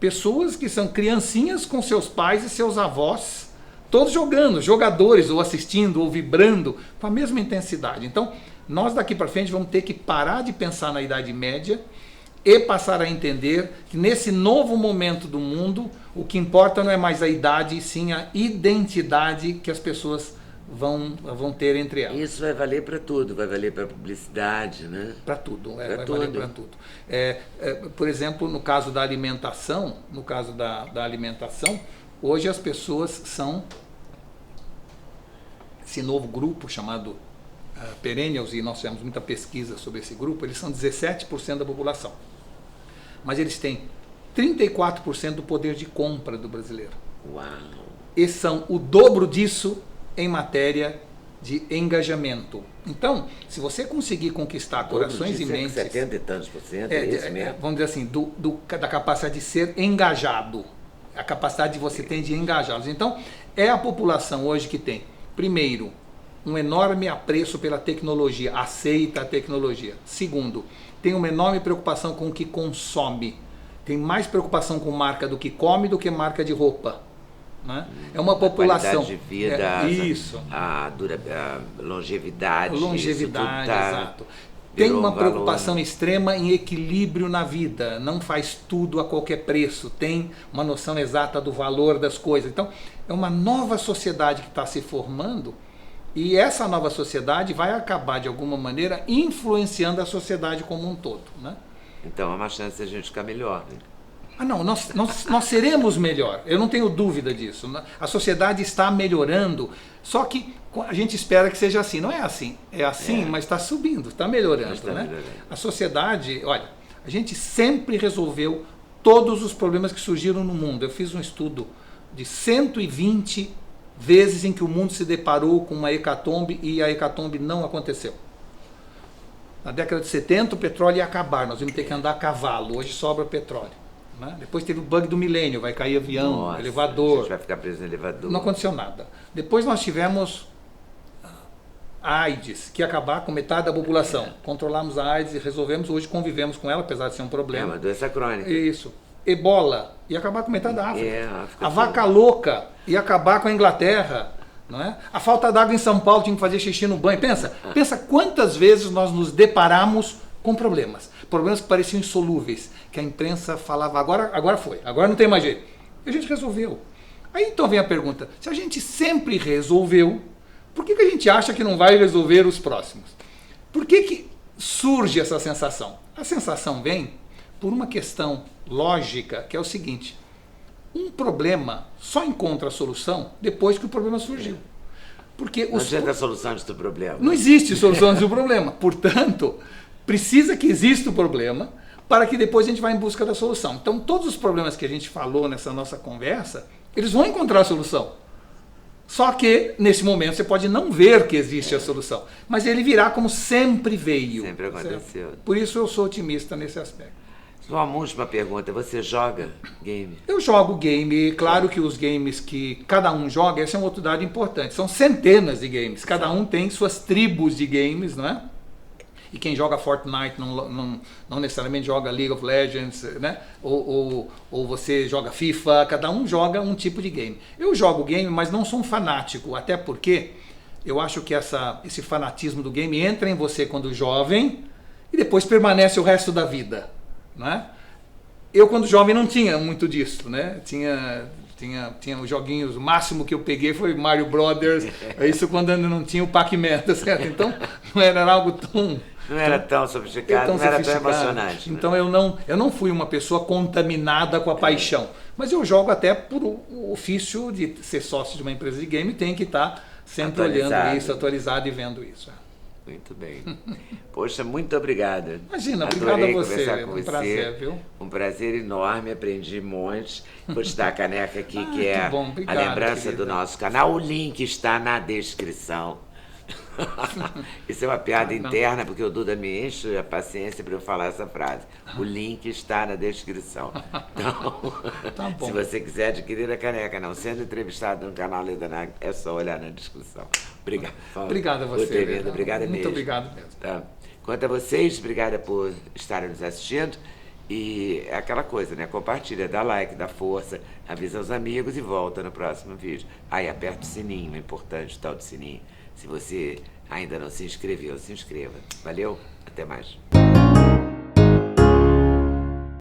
pessoas que são criancinhas com seus pais e seus avós, todos jogando, jogadores, ou assistindo, ou vibrando, com a mesma intensidade. Então, nós daqui para frente vamos ter que parar de pensar na Idade Média e passar a entender que nesse novo momento do mundo, o que importa não é mais a idade, e sim a identidade que as pessoas vão ter entre elas. Isso vai valer para tudo, vai valer para publicidade, né? Para tudo, vai valer para tudo. Por exemplo, no caso da alimentação, hoje as pessoas são esse novo grupo chamado Perennials, e nós fizemos muita pesquisa sobre esse grupo, eles são 17% da população. Mas eles têm 34% do poder de compra do brasileiro. Uau! E são o dobro disso em matéria de engajamento. Então, se você conseguir conquistar corações e mentes... 70 e tantos por cento, é isso mesmo. Vamos dizer assim, da capacidade de ser engajado. A capacidade que você tem de engajá-los. Então, é a população hoje que tem, primeiro, um enorme apreço pela tecnologia, aceita a tecnologia. Segundo, tem uma enorme preocupação com o que consome. Tem mais preocupação com marca do que come do que marca de roupa. Né? É uma população... A qualidade de vida, isso. A longevidade. Longevidade, exato. Tem uma preocupação extrema em equilíbrio na vida. Não faz tudo a qualquer preço. Tem uma noção exata do valor das coisas. Então, é uma nova sociedade que está se formando. E essa nova sociedade vai acabar, de alguma maneira, influenciando a sociedade como um todo. Né? Então é uma chance de a gente ficar melhor, né? Ah, não, nós seremos melhor, eu não tenho dúvida disso. A sociedade está melhorando, só que a gente espera que seja assim. Não é assim, é assim, mas está subindo, está melhorando, né? A sociedade, olha, a gente sempre resolveu todos os problemas que surgiram no mundo. Eu fiz um estudo de 120 vezes em que o mundo se deparou com uma hecatombe e a hecatombe não aconteceu. Na década de 70 o petróleo ia acabar, nós íamos ter que andar a cavalo, hoje sobra petróleo. Né? Depois teve o bug do milênio, vai cair avião, Nossa, elevador. A gente vai ficar preso no elevador. Não aconteceu nada. Depois nós tivemos a AIDS, que ia acabar com metade da população. Controlamos a AIDS e resolvemos, hoje convivemos com ela, apesar de ser um problema. É uma doença crônica. Isso. Ebola, ia acabar com metade da África. África a vaca louca, ia acabar com a Inglaterra. Não é? A falta d'água em São Paulo, tinha que fazer xixi no banho. Pensa quantas vezes nós nos deparamos com problemas. Problemas que pareciam insolúveis, que a imprensa falava, agora foi, agora não tem mais jeito. E a gente resolveu. Aí então vem a pergunta, se a gente sempre resolveu, por que a gente acha que não vai resolver os próximos? Por que surge essa sensação? A sensação vem por uma questão lógica, que é o seguinte: um problema só encontra a solução depois que o problema surgiu. Porque não adianta a solução antes do problema. Não existe solução antes do problema. Portanto, precisa que exista o problema para que depois a gente vá em busca da solução. Então, todos os problemas que a gente falou nessa nossa conversa, eles vão encontrar a solução. Só que, nesse momento, você pode não ver que existe a solução. Mas ele virá como sempre veio. Sempre aconteceu. Certo? Por isso eu sou otimista nesse aspecto. Só uma última pergunta, você joga game? Eu jogo game, claro que os games que cada um joga, esse é um outro dado importante, são centenas de games, cada um tem suas tribos de games, não é? E quem joga Fortnite não necessariamente joga League of Legends, né? Ou você joga FIFA, cada um joga um tipo de game. Eu jogo game, mas não sou um fanático, até porque eu acho que esse fanatismo do game entra em você quando jovem e depois permanece o resto da vida. Né? Eu, quando jovem, não tinha muito disso, né? Tinha os joguinhos, o máximo que eu peguei foi Mario Brothers, isso quando ainda não tinha o Pac-Man, tá certo? Então não era algo tão... Não era tão sofisticado, não era tão emocionante. Então eu não fui uma pessoa contaminada com a paixão, mas eu jogo até por o ofício de ser sócio de uma empresa de game, tem que estar sempre olhando isso, atualizado e vendo isso. Muito bem. Poxa, muito obrigada. Imagina, obrigado a você. É um prazer, viu? Um prazer enorme, aprendi um monte. Vou te dar a caneca aqui, que é obrigado, a lembrança querida. do nosso canal. O link está na descrição. Isso é uma piada interna, porque o Duda me enche a paciência para eu falar essa frase. O link está na descrição. Então, tá bom. Se você quiser adquirir a caneca, não sendo entrevistado no canal Leda Nagel, é só olhar na descrição. Obrigado. Obrigado a você. Por ter vindo. Obrigado mesmo. Muito obrigado mesmo. Tá. Quanto a vocês, obrigada por estarem nos assistindo. E é aquela coisa, né? Compartilha, dá like, dá força, avisa os amigos e volta no próximo vídeo. Aí aperta o sininho, é importante o tal do sininho. Se você ainda não se inscreveu, se inscreva. Valeu, até mais.